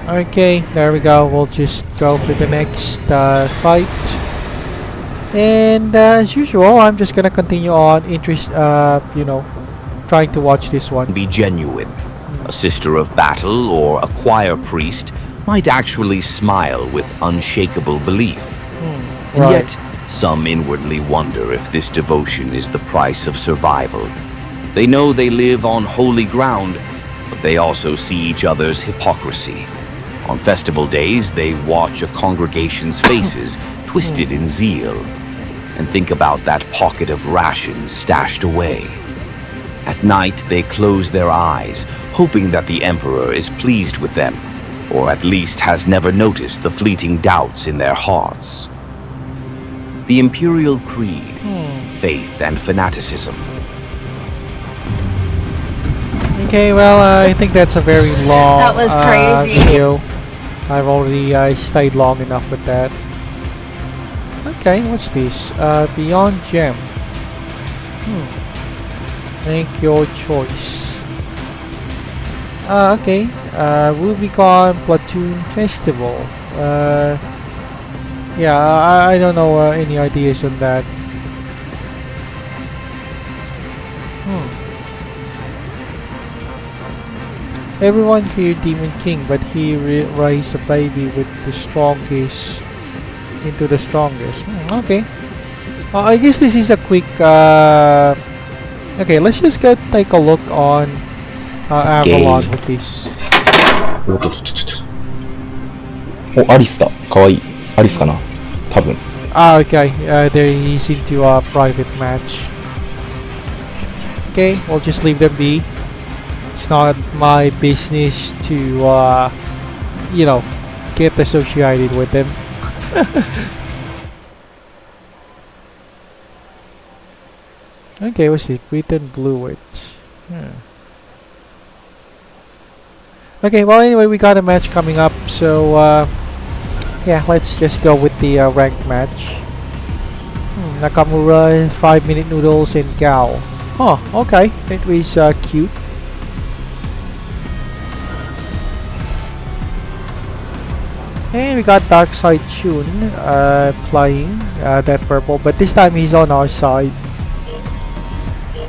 A: Okay, there we go. We'll just go for the next fight. And as usual, I'm just gonna continue on you know, trying to watch this one.
C: Be genuine. A sister of battle or a choir priest might actually smile with unshakable belief. And
A: Right.
C: yet, some inwardly wonder if this devotion is the price of survival. They know they live on holy ground, but they also see each other's hypocrisy. On festival days, they watch a congregation's faces twisted in zeal and think about that pocket of rations stashed away. At night, they close their eyes, hoping that the Emperor is pleased with them, or at least has never noticed the fleeting doubts in their hearts. The Imperial Creed, faith and fanaticism.
A: Okay, well, I think that's a very long
F: That was crazy.
A: video. I've already stayed long enough with that. Okay, what's this? Beyond Gem. Make your choice. Okay. Rubicon Platoon Festival. Yeah, I don't know any ideas on that. Everyone feared Demon King, but he raised a baby with the strongest into the strongest. Okay. I guess this is a quick. Okay, let's just go take a look on Avalon with this.
G: お、アリスだ。かわいい。アリスかな多分。
A: Okay. There he's into a private match. Okay, we'll just leave them be. It's not my business to, you know, get associated with them. Okay, what's it? Britain Blue Witch. Okay, well, anyway, we got a match coming up, so, yeah, let's just go with the ranked match. Nakamura, 5-minute noodles, and Gao. Oh, okay, that was cute. And we got Dark Side Chun playing that purple, but this time he's on our side.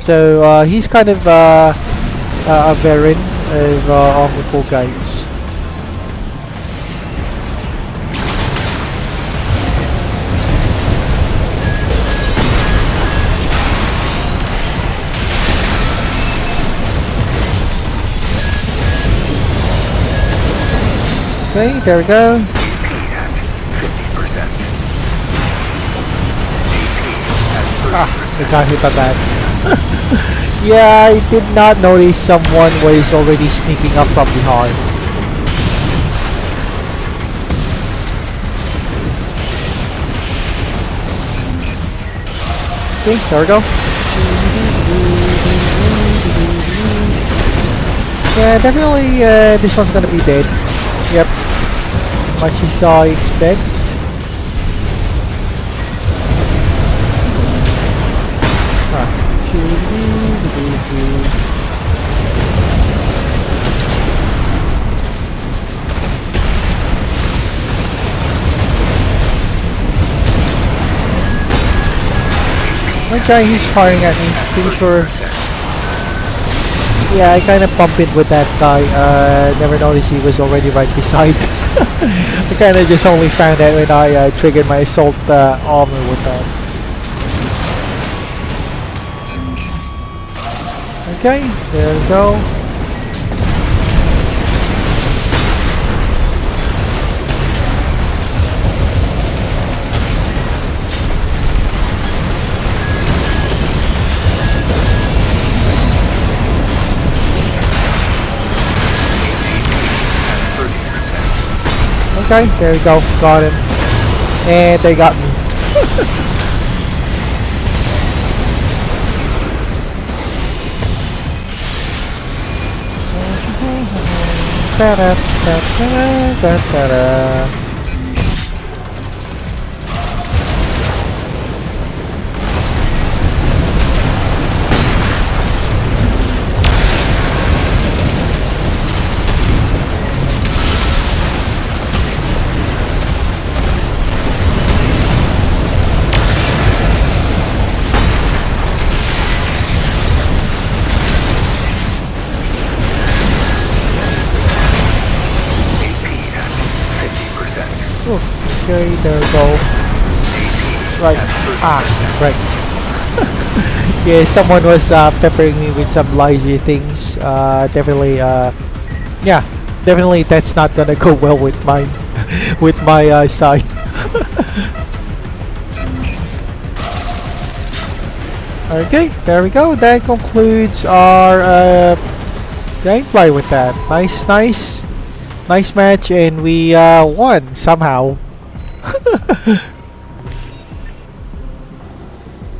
A: So he's kind of a veteran of Omnipol games. Okay, there we go.
E: AP at 50%. AP at 30%.
A: I got hit by that. Yeah, I did not notice someone was already sneaking up from behind. Okay, there we go. Yeah, definitely this one's gonna be dead. Yep. Much as I expect. Okay, he's firing at me. Pretty sure. Yeah, I kind of bumped it with that guy. Never noticed he was already right beside. I kind of just only found out when I triggered my assault armor with that. Okay, there we go. Okay, there we go, got him. And they got me. Okay, there we go. Right. Right. Yeah, someone was peppering me with some lazy things. Definitely, yeah, definitely that's not gonna go well with my with my side. Okay, there we go. That concludes our gameplay with that. Nice match, and we won somehow.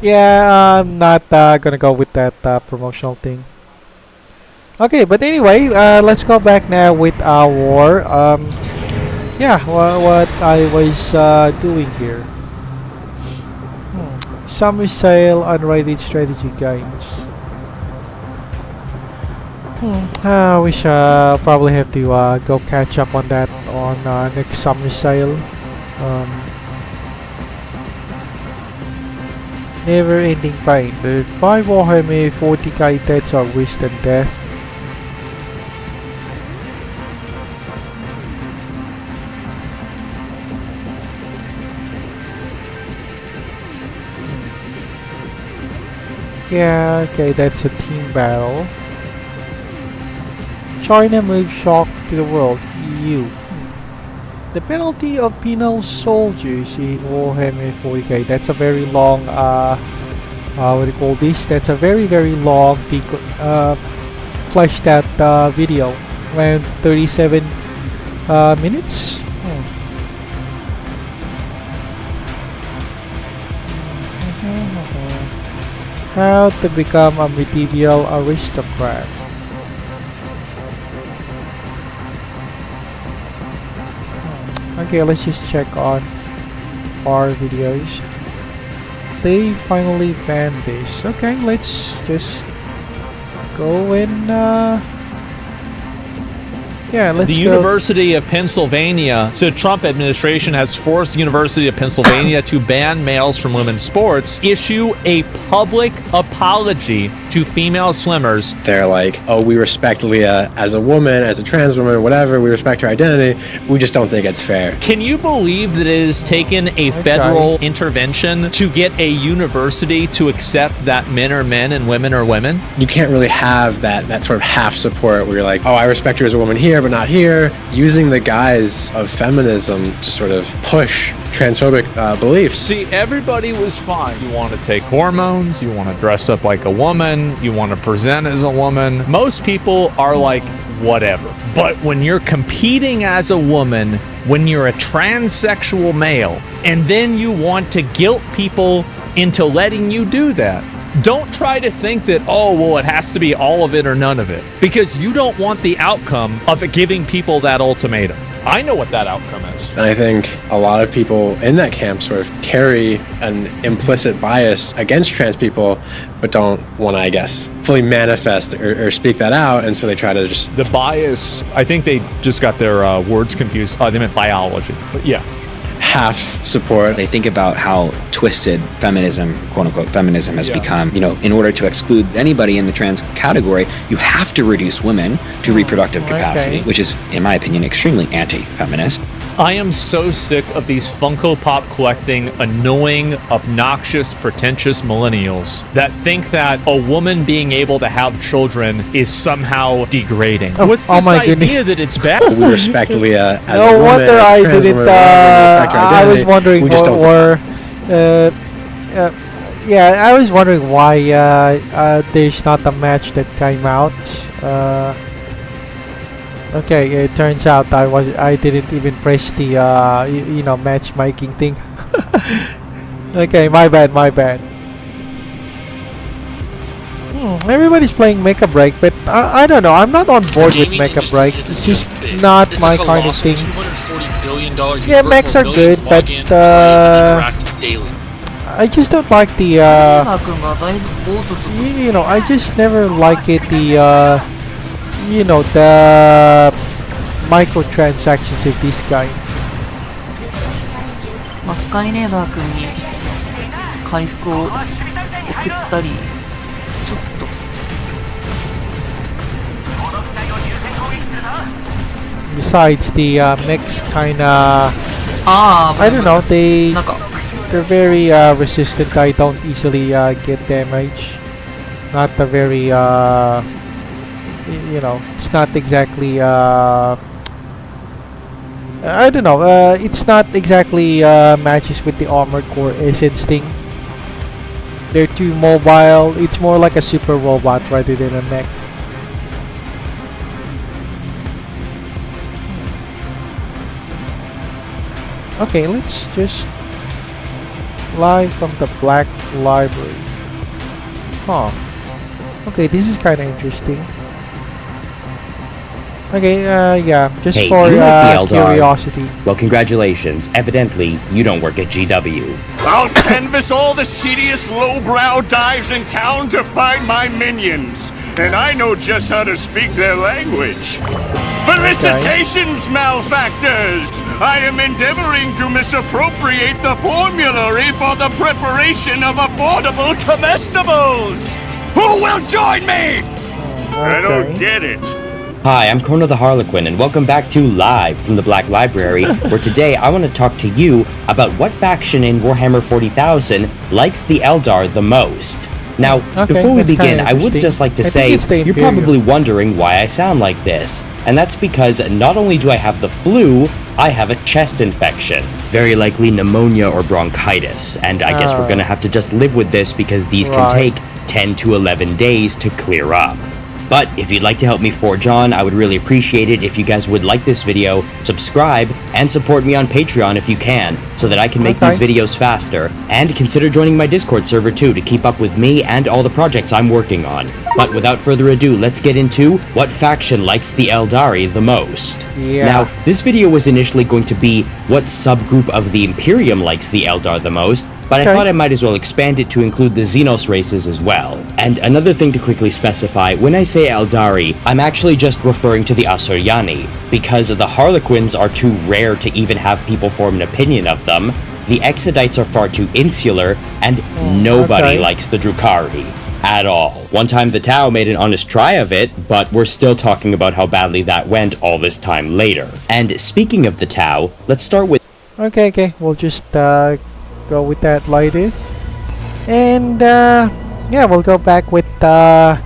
A: Yeah, I'm not gonna go with that promotional thing. Okay, but anyway, let's go back now with our yeah, what I was doing here. Summer sale unrated strategy games. I wish probably have to go catch up on that on next summer sale. Never ending pain. The 5 Warhammer 40k deaths are worse than death. Yeah, okay, that's a team battle. China moves shock to the world. EU. The penalty of penal soldiers in Warhammer 40k. That's a very long, what do you call this? That's a very long, fleshed out video. Around 37 minutes. How to become a medieval aristocrat. Okay, let's just check on our videos. They finally banned this. Okay, let's just go and yeah, let's
F: The
A: go.
F: University of Pennsylvania, so Trump administration has forced the University of Pennsylvania to ban males from women's sports, issue a public apology to female swimmers.
H: They're like, oh, we respect Leah as a woman, as a trans woman, whatever, we respect her identity, we just don't think it's fair.
F: Can you believe that it has taken a federal intervention to get a university to accept that men are men and women are women?
H: You can't really have that sort of half support where you're like, oh, I respect her as a woman here, but not here, using the guise of feminism to sort of push transphobic beliefs.
F: See, everybody was fine. You want to take hormones, you want to dress up like a woman, you want to present as a woman. Most people are like, whatever. But when you're competing as a woman, when you're a transsexual male, and then you want to guilt people into letting you do that, don't try to think that, oh, well, it has to be all of it or none of it, because you don't want the outcome of it giving people that ultimatum. I know what that outcome is.
H: And I think a lot of people in that camp sort of carry an implicit bias against trans people, but don't want to, I guess, fully manifest or speak that out, and so they try to just...
F: The bias, I think they just got their words confused. They meant biology, but yeah.
H: Half support.
I: They think about how twisted feminism, quote unquote feminism, has become. You know, in order to exclude anybody in the trans category, you have to reduce women to reproductive capacity, which is, in my opinion, extremely anti-feminist.
F: I am so sick of these Funko Pop collecting, annoying, obnoxious, pretentious millennials that think that a woman being able to have children is somehow degrading. What's this idea that it's bad?
H: We respect Leah as a
A: No
H: woman,
A: wonder
H: as a
A: I
H: trans
A: didn't.
H: woman, respect her
A: I
H: identity.
A: was wondering,
H: We just don't
A: yeah, I was wondering why there's not a match that came out. Okay, it turns out I didn't even press the you know, matchmaking thing. Okay, my bad. Everybody's playing Mecha Break, but I don't know. I'm not on board with Mecha Break. It's just not my kind of thing. Yeah, mechs are good, but I just don't like the you know, I just never like it, the you know, the microtransactions of this guy.
J: まあ、スカイネーバー君に回復を送ったり、ちょっと
A: Besides, the mechs kinda,
J: I
A: don't know, they're very resistant. I don't easily get damage. Not a very you know, it's not exactly I don't know, it's not exactly matches with the armored core essence thing. they're too mobile. It's more like a super robot rather than a mech. Okay, let's just live from the Black Library. Huh. Okay, this is kind of interesting. Okay, yeah, just
K: Hey,
A: for
K: you like the Eldar?
A: curiosity.
K: Well, congratulations. Evidently, you don't work at GW.
L: I'll canvass all the seediest lowbrow dives in town to find my minions. And I know just how to speak their language. Felicitations, malefactors! I am endeavoring to misappropriate the formulary for the preparation of affordable comestibles! Who will join me? I don't get it.
K: Hi, I'm Kona the Harlequin, and welcome back to Live from the Black Library, where today I want to talk to you about what faction in Warhammer 40,000 likes the Eldar the most. Now, before we begin, I would just like to say, you're probably wondering why I sound like this. And that's because not only do I have the flu, I have a chest infection. Very likely pneumonia or bronchitis. And I guess we're gonna have to just live with this because these can take 10 to 11 days to clear up. But if you'd like to help me forge on, I would really appreciate it if you guys would like this video, subscribe, and support me on Patreon if you can, so that I can make these videos faster. And consider joining my Discord server too to keep up with me and all the projects I'm working on. But without further ado, let's get into what faction likes the Eldari the most. Now, this video was initially going to be what subgroup of the Imperium likes the Eldar the most, but I thought I might as well expand it to include the Xenos races as well. And another thing to quickly specify, when I say Eldari, I'm actually just referring to the Asuryani, because the Harlequins are too rare to even have people form an opinion of them, the Exodites are far too insular, and nobody likes the Drukhari. At all. One time the Tau made an honest try of it, but we're still talking about how badly that went all this time later. And speaking of the Tau, let's start with...
A: Okay, we'll just go with that later. And yeah, we'll go back with our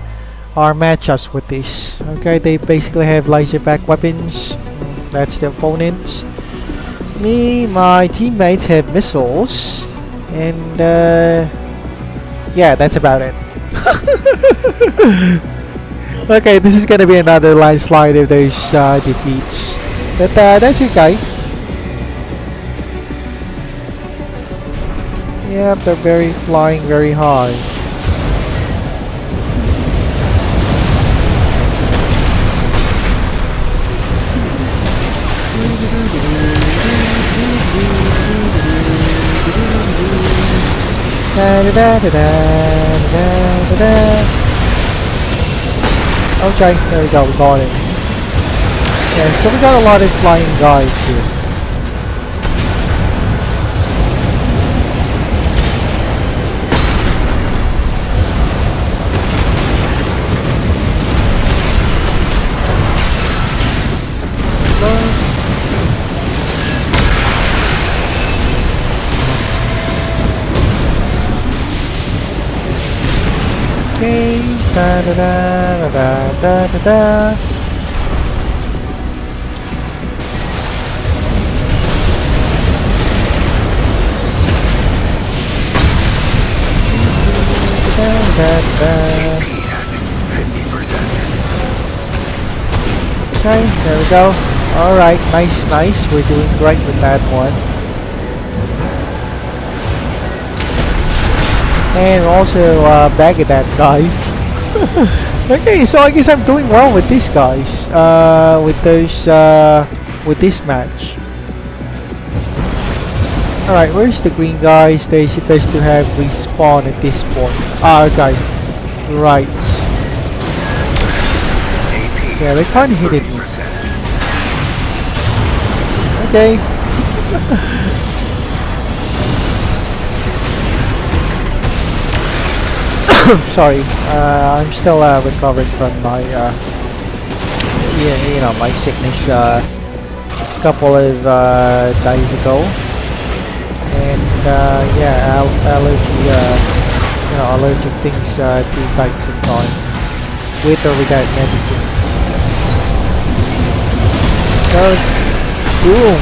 A: matchups with this. Okay, they basically have laser back weapons. That's the opponents. My teammates have missiles. And yeah, that's about it. Okay, this is gonna be another landslide if there's defeats. But that's it, guys. Yep, they're flying very high. Okay, there we go, we got it. Yeah, so we got a lot of flying guys here. Okay, da da da da da da da. Okay, there we go. Alright, nice. We're doing great with that one. And also bag at that guy. Okay, so I guess I'm doing well with these guys. With this match. Alright, where's the green guys? They're supposed to have respawn at this point. Okay. Right. Yeah, they kind of hit it. Okay. Sorry, I'm still recovering from my my sickness a couple of days ago, and yeah, allergic things do take some time, with or without medicine. So, boom.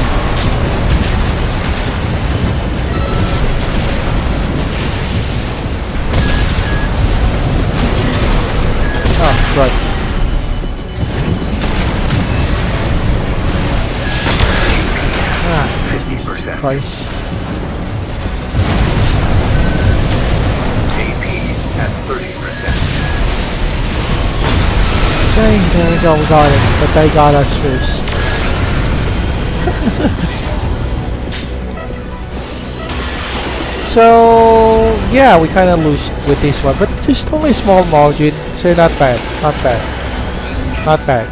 A: Christ.
E: AP at 30%.
A: Okay, there we go, we got it. But they got us first. So, yeah, we kind of lose with this one. But just only a small margin. So not bad, not bad. Not bad.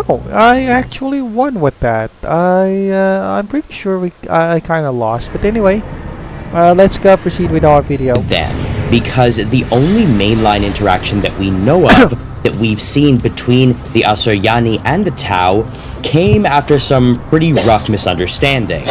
A: Oh, I actually won with that. I'm pretty sure I kind of lost, but anyway, let's go proceed with our video.
K: Then, because the only mainline interaction that we know of that we've seen between the Asuryani and the Tau came after some pretty rough misunderstanding.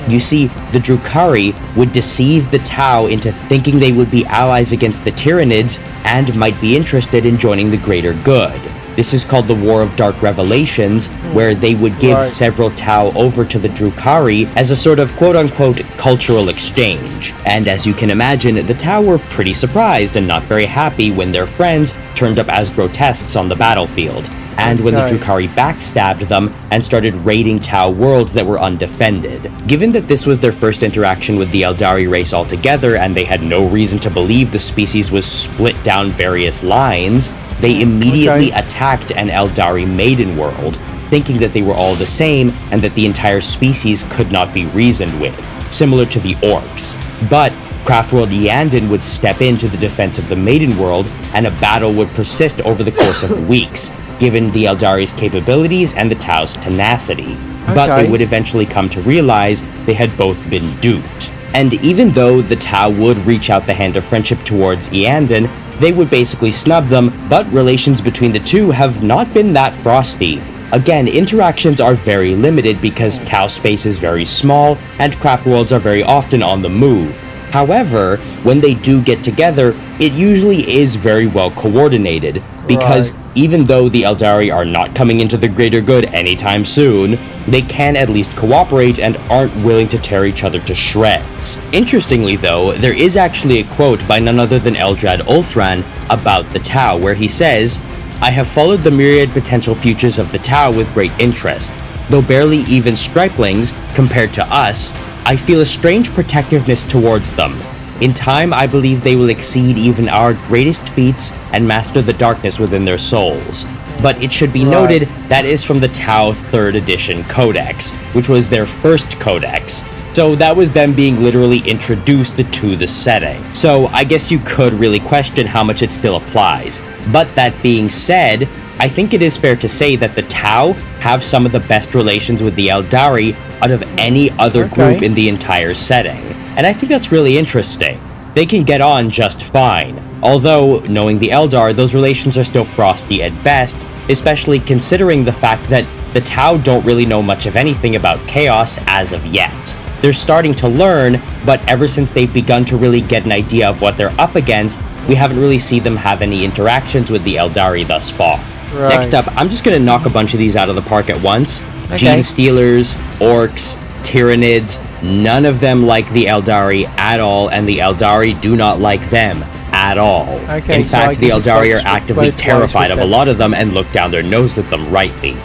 K: You see, the Drukhari would deceive the Tau into thinking they would be allies against the Tyranids and might be interested in joining the greater good. This is called the War of Dark Revelations, where they would give several Tau over to the Drukhari as a sort of quote-unquote cultural exchange. And as you can imagine, the Tau were pretty surprised and not very happy when their friends turned up as grotesques on the battlefield, and when the Drukhari backstabbed them and started raiding Tau worlds that were undefended. Given that this was their first interaction with the Eldari race altogether, and they had no reason to believe the species was split down various lines, they immediately attacked an Eldari maiden world, thinking that they were all the same and that the entire species could not be reasoned with, similar to the orcs. But Craftworld Eandon would step into the defense of the maiden world, and a battle would persist over the course of weeks, given the Eldari's capabilities and the Tau's tenacity. But they would eventually come to realize they had both been duped. And even though the Tau would reach out the hand of friendship towards Eandon, they would basically snub them, but relations between the two have not been that frosty. Again, interactions are very limited because Tau space is very small, and craft worlds are very often on the move. However, when they do get together, it usually is very well coordinated, because even though the Eldari are not coming into the greater good anytime soon, they can at least cooperate and aren't willing to tear each other to shreds. Interestingly though, there is actually a quote by none other than Eldrad Ulthran about the Tau, where he says, "I have followed the myriad potential futures of the Tau with great interest. Though barely even striplings, compared to us, I feel a strange protectiveness towards them. In time, I believe they will exceed even our greatest feats and master the darkness within their souls." But it should be noted that is from the Tau 3rd edition Codex, which was their first codex. So that was them being literally introduced to the setting. So I guess you could really question how much it still applies. But that being said, I think it is fair to say that the Tau have some of the best relations with the Eldari out of any other group in the entire setting. And I think that's really interesting. They can get on just fine. Although, knowing the Eldar, those relations are still frosty at best, especially considering the fact that the Tau don't really know much of anything about chaos as of yet. They're starting to learn, but ever since they've begun to really get an idea of what they're up against, we haven't really seen them have any interactions with the Eldari thus far. Next up, I'm just gonna knock a bunch of these out of the park at once. Gene Stealers, Orcs, Tyranids, none of them like the Eldari at all, and the Eldari do not like them at all. In fact, the Eldari are actively terrified of a lot of them and look down their nose at them rightly.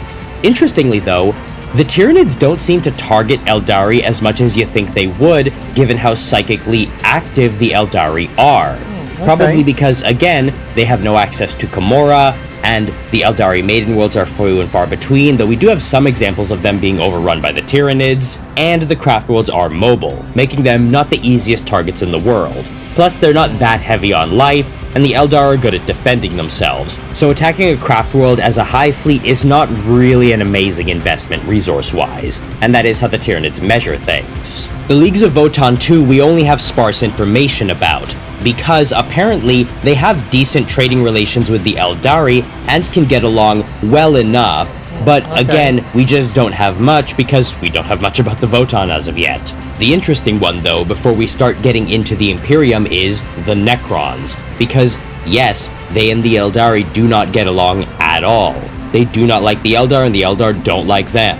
K: Interestingly though, the Tyranids don't seem to target Eldari as much as you think they would, given how psychically active the Eldari are. Probably because, again, they have no access to Kimura, and the Eldari Maiden Worlds are few and far between, though we do have some examples of them being overrun by the Tyranids, and the Craft Worlds are mobile, making them not the easiest targets in the world. Plus, they're not that heavy on life, and the Eldar are good at defending themselves, so attacking a Craft World as a high fleet is not really an amazing investment resource-wise, and that is how the Tyranids measure things. The Leagues of Votann 2 we only have sparse information about, because apparently they have decent trading relations with the Eldari and can get along well enough, but again, we just don't have much because we don't have much about the Votann as of yet. The interesting one though, before we start getting into the Imperium, is the Necrons, because yes, they and the Eldari do not get along at all. They do not like the Eldar, and the Eldar don't like them.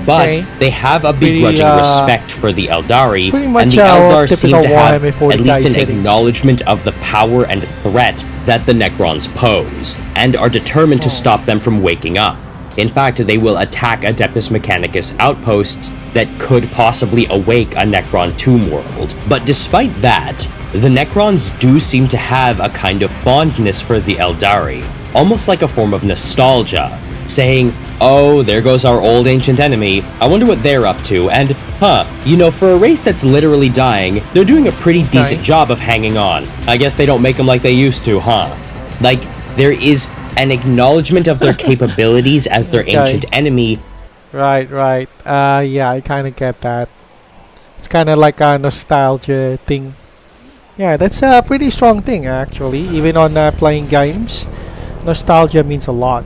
K: But
A: Okay.
K: they have a begrudging respect for the Eldari,
A: pretty
K: and
A: much
K: the Eldar
A: typical
K: seem to have
A: Warhammer 40K
K: at least an
A: settings.
K: acknowledgement of the power and threat that the Necrons pose, and are determined to stop them from waking up. In fact, they will attack Adeptus Mechanicus outposts that could possibly awake a Necron tomb world. But despite that, the Necrons do seem to have a kind of fondness for the Eldari, almost like a form of nostalgia, saying, "Oh, there goes our old ancient enemy, I wonder what they're up to," and, you know, for a race that's literally dying, they're doing a pretty decent job of hanging on. I guess they don't make them like they used to, huh? Like, there is an acknowledgement of their capabilities as their ancient enemy.
A: Right. Yeah, I kind of get that. It's kind of like a nostalgia thing. Yeah, that's a pretty strong thing, actually. Even on playing games, nostalgia means a lot.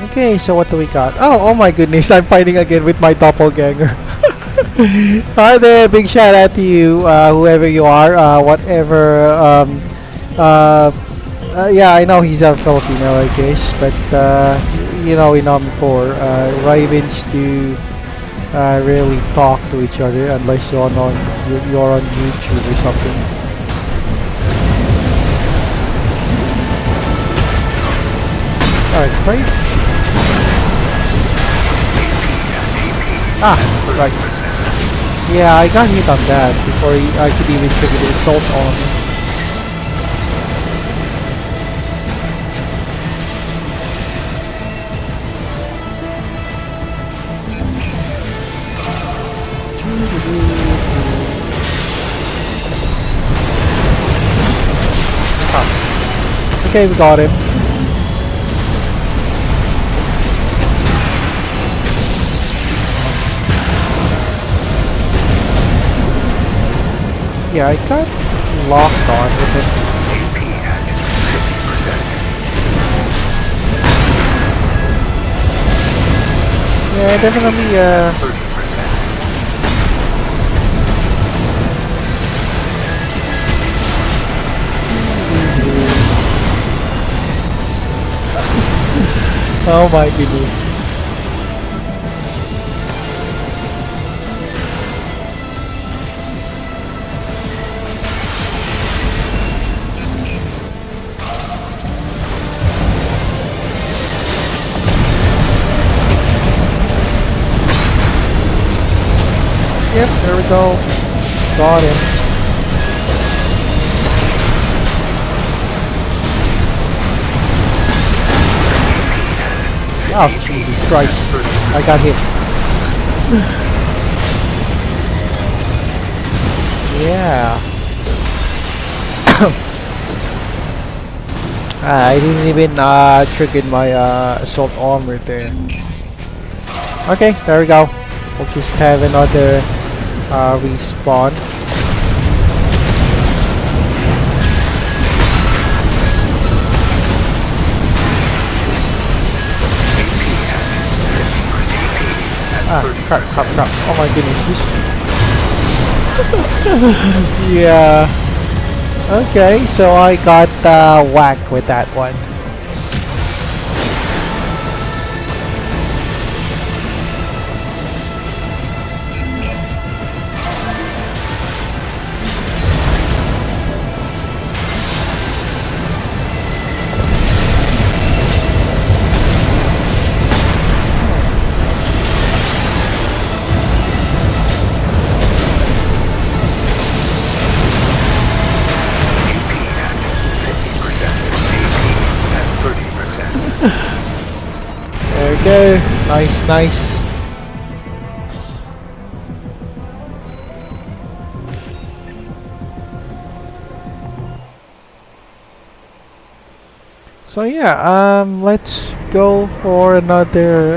A: Okay, so what do we got? Oh my goodness, I'm fighting again with my doppelganger. Hi there, big shout out to you, whoever you are, whatever. Yeah, I know he's a Filipino, I guess, but you know, in Army Corps, Ravens do rarely talk to each other unless you're on YouTube or something. Alright, great. Right. Yeah, I got hit on that before I could even trigger the assault on me. Okay, we got him. Yeah, I got locked on with it. Yeah, definitely, oh my goodness. Yep, there we go. Got him. Oh, Jesus Christ. I got hit. Yeah. I didn't even trigger my assault armor there. Okay, there we go. We'll just have another respawn. Crap. Oh my goodness. Yeah. Okay, so I got whack with that one. There we go. Nice. So yeah, let's go for another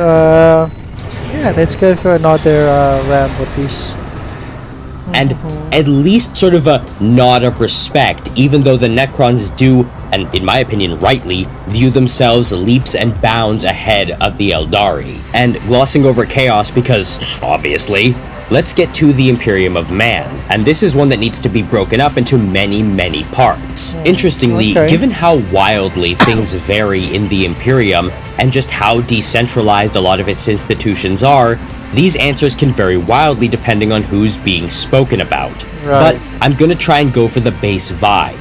A: round with this.
K: And at least sort of a nod of respect, even though the Necrons do, and in my opinion rightly, view themselves leaps and bounds ahead of the Eldari. And glossing over Chaos because, obviously, let's get to the Imperium of Man, and this is one that needs to be broken up into many parts. Interestingly, given how wildly things vary in the Imperium, and just how decentralized a lot of its institutions are, these answers can vary wildly depending on who's being spoken about. But I'm gonna try and go for the base vibe.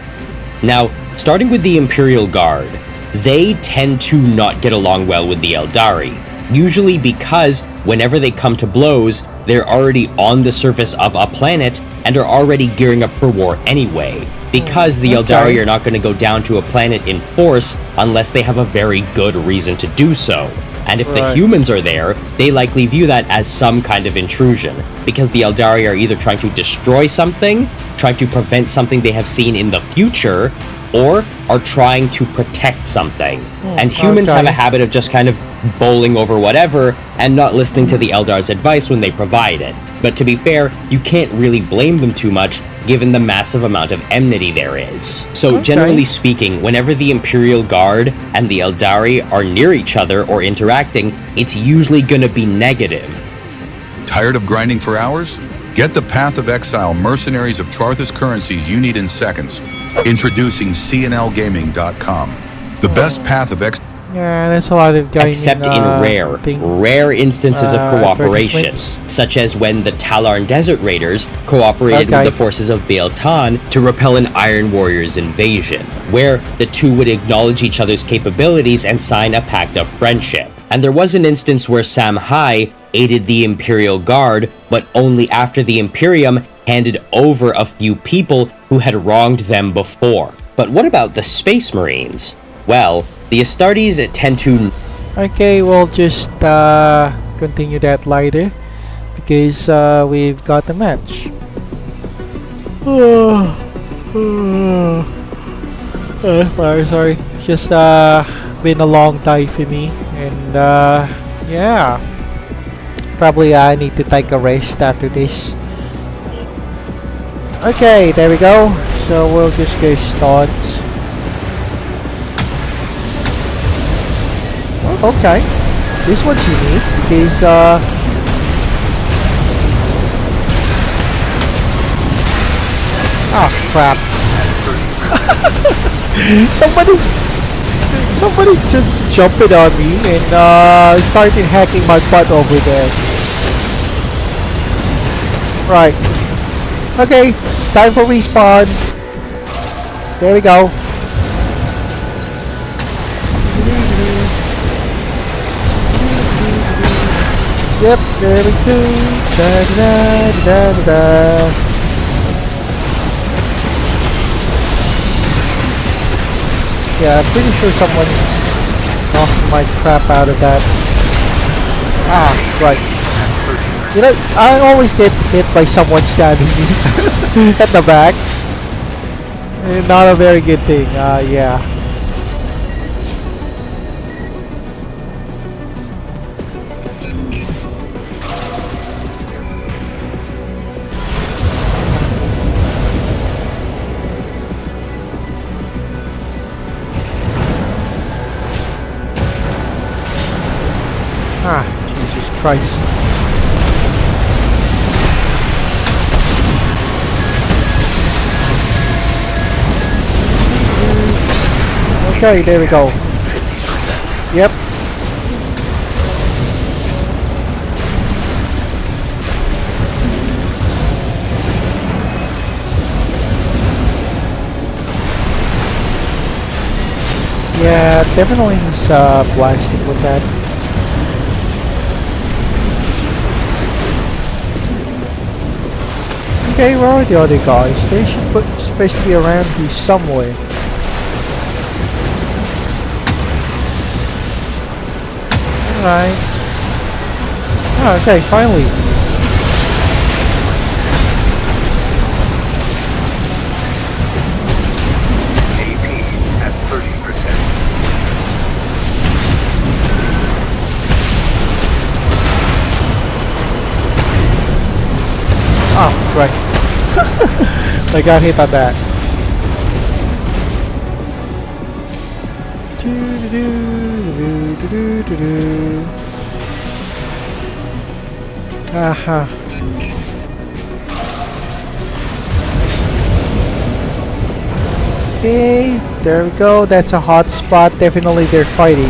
K: Now, starting with the Imperial Guard, they tend to not get along well with the Eldari, usually because whenever they come to blows, they're already on the surface of a planet and are already gearing up for war anyway, because the Eldari are not going to go down to a planet in force unless they have a very good reason to do so. And if the humans are there, they likely view that as some kind of intrusion, because the Eldari are either trying to destroy something, trying to prevent something they have seen in the future, or are trying to protect something. And humans have a habit of just kind of bowling over whatever and not listening to the Eldar's advice when they provide it. But to be fair, you can't really blame them too much given the massive amount of enmity there is. So generally speaking, whenever the Imperial Guard and the Eldari are near each other or interacting, it's usually gonna be negative.
M: Tired of grinding for hours? Get the Path of Exile mercenaries of Charthus currencies you need in seconds. Introducing cnlgaming.com. The best Path of Exile.
A: Yeah, there's a lot of gaming,
K: except in rare instances of cooperation, such as when the Talarn Desert Raiders cooperated with the forces of Baal Tan to repel an Iron Warriors invasion, where the two would acknowledge each other's capabilities and sign a pact of friendship. And there was an instance where Sam Hai aided the Imperial Guard, but only after the Imperium handed over a few people who had wronged them before. But what about the Space Marines? Well, the Astartes tend to...
A: Okay, we'll just continue that later, because we've got the match. Sorry. It's just been a long day for me, and yeah. Probably I need to take a rest after this. Okay, there we go. So we'll just go start. Okay, this one's unique because oh crap. somebody just jumped it on me and started hacking my butt over there. Right. Okay, time for respawn. There we go. Yep, there we go. Da da da da da. Yeah, I'm pretty sure someone's knocking my crap out of that. Ah, right. You know, I always get hit by someone stabbing me at the back. Not a very good thing. Yeah. Ah, Jesus Christ. Okay, there we go. Yep. Yeah, definitely is blasting with that. Okay, where are the other guys? They should supposed to be around here somewhere. Alright. Oh, okay, finally.
E: AP at 30%.
A: Oh, right. I got hit on that. Aha. Okay, there we go. That's a hot spot. Definitely they're fighting.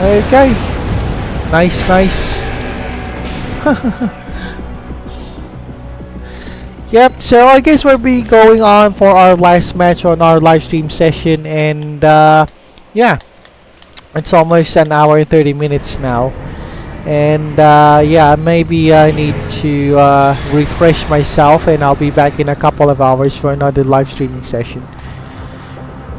A: Okay. Nice, nice. Yep, so I guess we'll be going on for our last match on our live stream session, and yeah, it's almost an hour and 30 minutes now. And yeah, maybe I need to refresh myself, and I'll be back in a couple of hours for another live streaming session.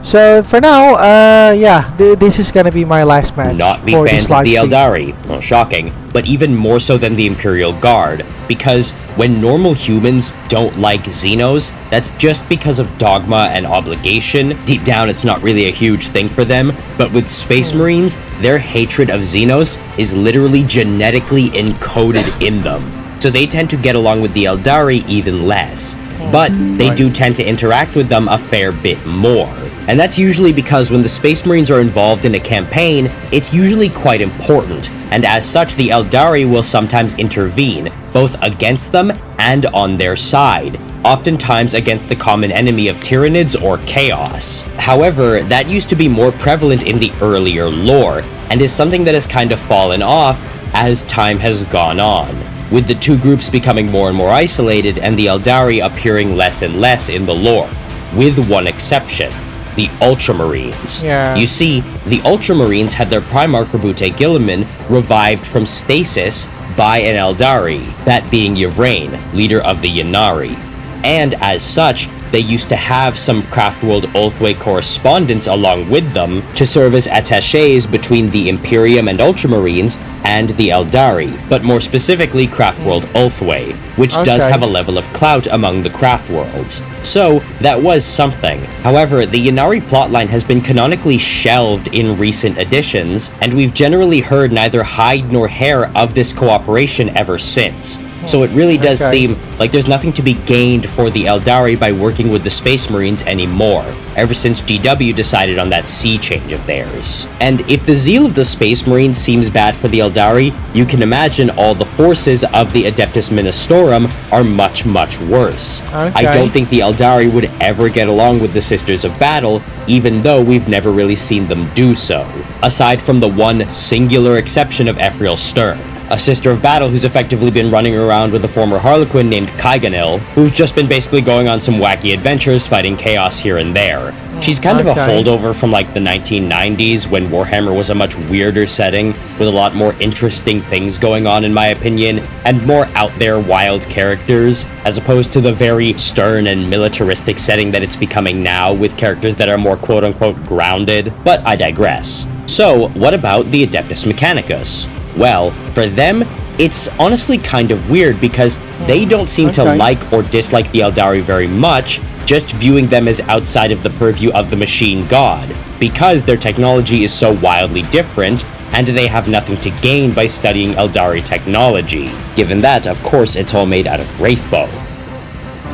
A: So for now, yeah, this is gonna be my last match.
K: Not be
A: for
K: fans
A: this
K: of
A: live
K: the
A: stream.
K: Eldari. Well, shocking, but even more so than the Imperial Guard, because when normal humans don't like Xenos, that's just because of dogma and obligation. Deep down, it's not really a huge thing for them, but with Space Marines, their hatred of Xenos is literally genetically encoded in them. So they tend to get along with the Eldari even less. But they do tend to interact with them a fair bit more. And that's usually because when the Space Marines are involved in a campaign, it's usually quite important, and as such the Eldari will sometimes intervene, both against them and on their side, oftentimes against the common enemy of Tyranids or Chaos. However, that used to be more prevalent in the earlier lore, and is something that has kind of fallen off as time has gone on, with the two groups becoming more and more isolated and the Eldari appearing less and less in the lore, with one exception: the Ultramarines.
A: Yeah.
K: You see, the Ultramarines had their Primarch Rabute Gilliman revived from stasis by an Eldari, that being Yvraine, leader of the Ynnari. And as such, they used to have some Craftworld Ulthwé correspondents along with them to serve as attachés between the Imperium and Ultramarines and the Eldari, but more specifically Craftworld Ulthwé, which does have a level of clout among the Craftworlds. So, that was something. However, the Ynnari plotline has been canonically shelved in recent editions, and we've generally heard neither hide nor hair of this cooperation ever since. So it really does seem like there's nothing to be gained for the Eldari by working with the Space Marines anymore, ever since GW decided on that sea change of theirs. And if the zeal of the Space Marines seems bad for the Eldari, you can imagine all the forces of the Adeptus Ministorum are much, much worse. I don't think the Eldari would ever get along with the Sisters of Battle, even though we've never really seen them do so, aside from the one singular exception of Ephriel Stern, a Sister of Battle who's effectively been running around with a former Harlequin named Kaiganil, who's just been basically going on some wacky adventures fighting chaos here and there. She's kind of a holdover from like the 1990s when Warhammer was a much weirder setting with a lot more interesting things going on, in my opinion, and more out there wild characters, as opposed to the very stern and militaristic setting that it's becoming now with characters that are more quote-unquote grounded. But I digress. So, what about the Adeptus Mechanicus? Well, for them, it's honestly kind of weird because they don't seem to like or dislike the Eldari very much, just viewing them as outside of the purview of the machine god, because their technology is so wildly different, and they have nothing to gain by studying Eldari technology. Given that, of course, it's all made out of Wraithbow.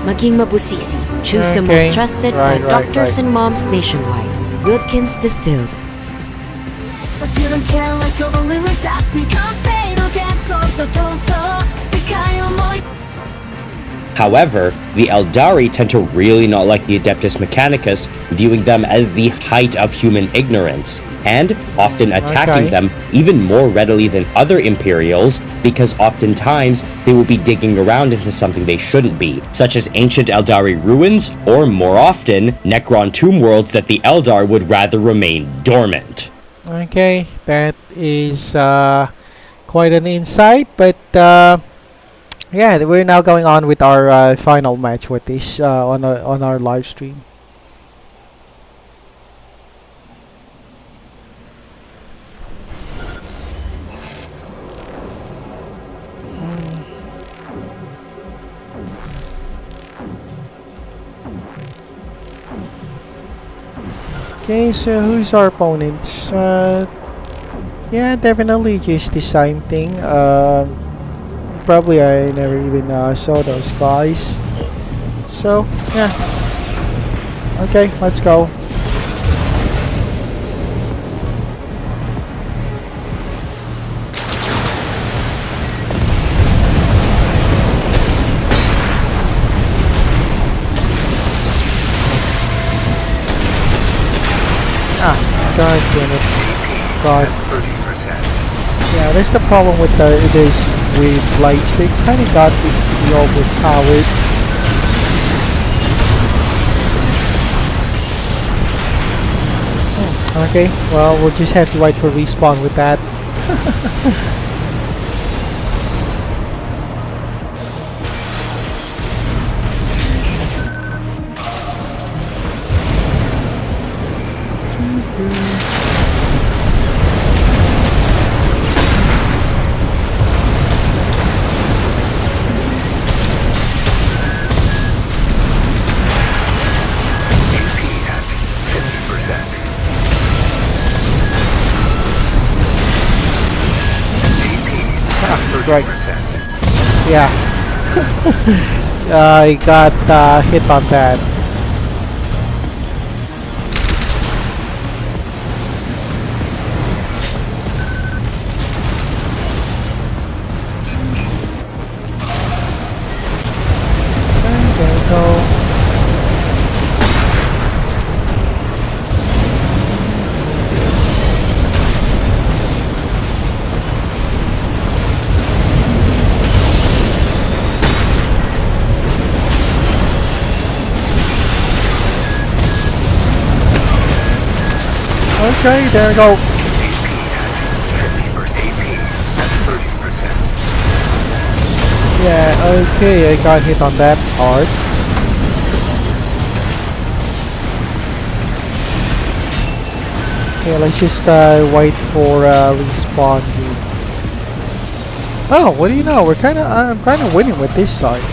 N: Maging mabusisi. Choose the most trusted by doctors and moms nationwide. Wilkins Distilled.
O: But you don't care like you're only with that's me. Can't say no guess of the
K: However, the Eldari tend to really not like the Adeptus Mechanicus, viewing them as the height of human ignorance, and often attacking them even more readily than other Imperials, because oftentimes they will be digging around into something they shouldn't be, such as ancient Eldari ruins, or more often, Necron tomb worlds that the Eldar would rather remain dormant.
A: Okay, that is quite an insight, but yeah, we're now going on with our final match with this on our live stream. Okay, so who's our opponents? Yeah, definitely just the same thing. Probably I never even saw those guys. So, yeah. Okay, let's go. damn it. God.
E: 30%.
A: Yeah, that's the problem with these weird lights. They kind of got to be overpowered. Okay, well, we'll just have to wait for respawn with that. Right. Yeah. I got hit on that. There we go. Okay, there we go. Yeah, okay, I got hit on that hard. Okay, let's just wait for respawn here. Oh, what do you know? I'm kinda winning with this side.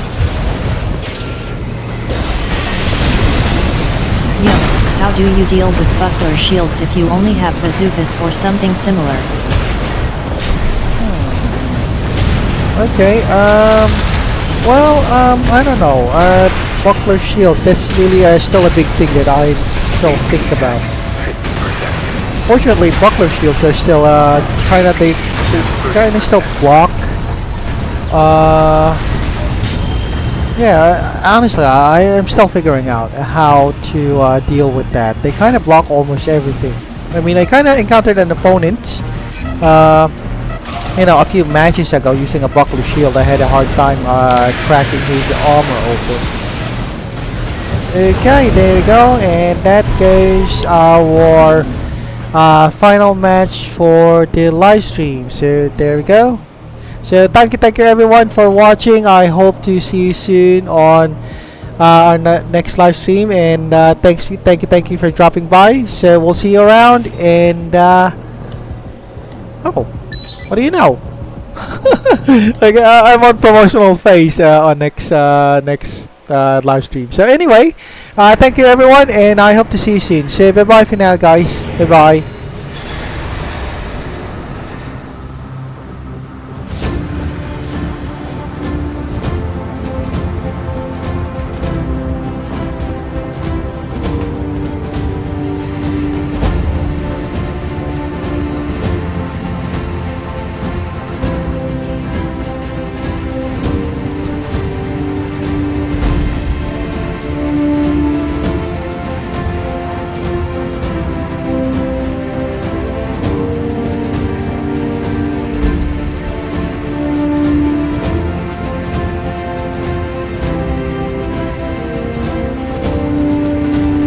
B: Yo, how do you deal with buckler shields if you only have bazookas or something similar?
A: Okay, well, I don't know. Buckler shields, that's really still a big thing that I still think about. Fortunately, buckler shields are still they kind of still block. Yeah, honestly, I am still figuring out how to deal with that. They kind of block almost everything. I mean, I kind of encountered an opponent, you know, a few matches ago using a buckler shield. I had a hard time cracking his armor open. Okay, there we go, and that goes our final match for the live stream. So there we go. So thank you everyone for watching. I hope to see you soon on our next live stream, and thank you for dropping by. So we'll see you around, and oh, what do you know? Like, I'm on promotional phase on next live stream. So anyway, thank you everyone, and I hope to see you soon. So bye bye for now, guys. Bye bye.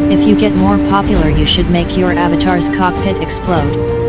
B: If you get more popular, you should make your avatar's cockpit explode.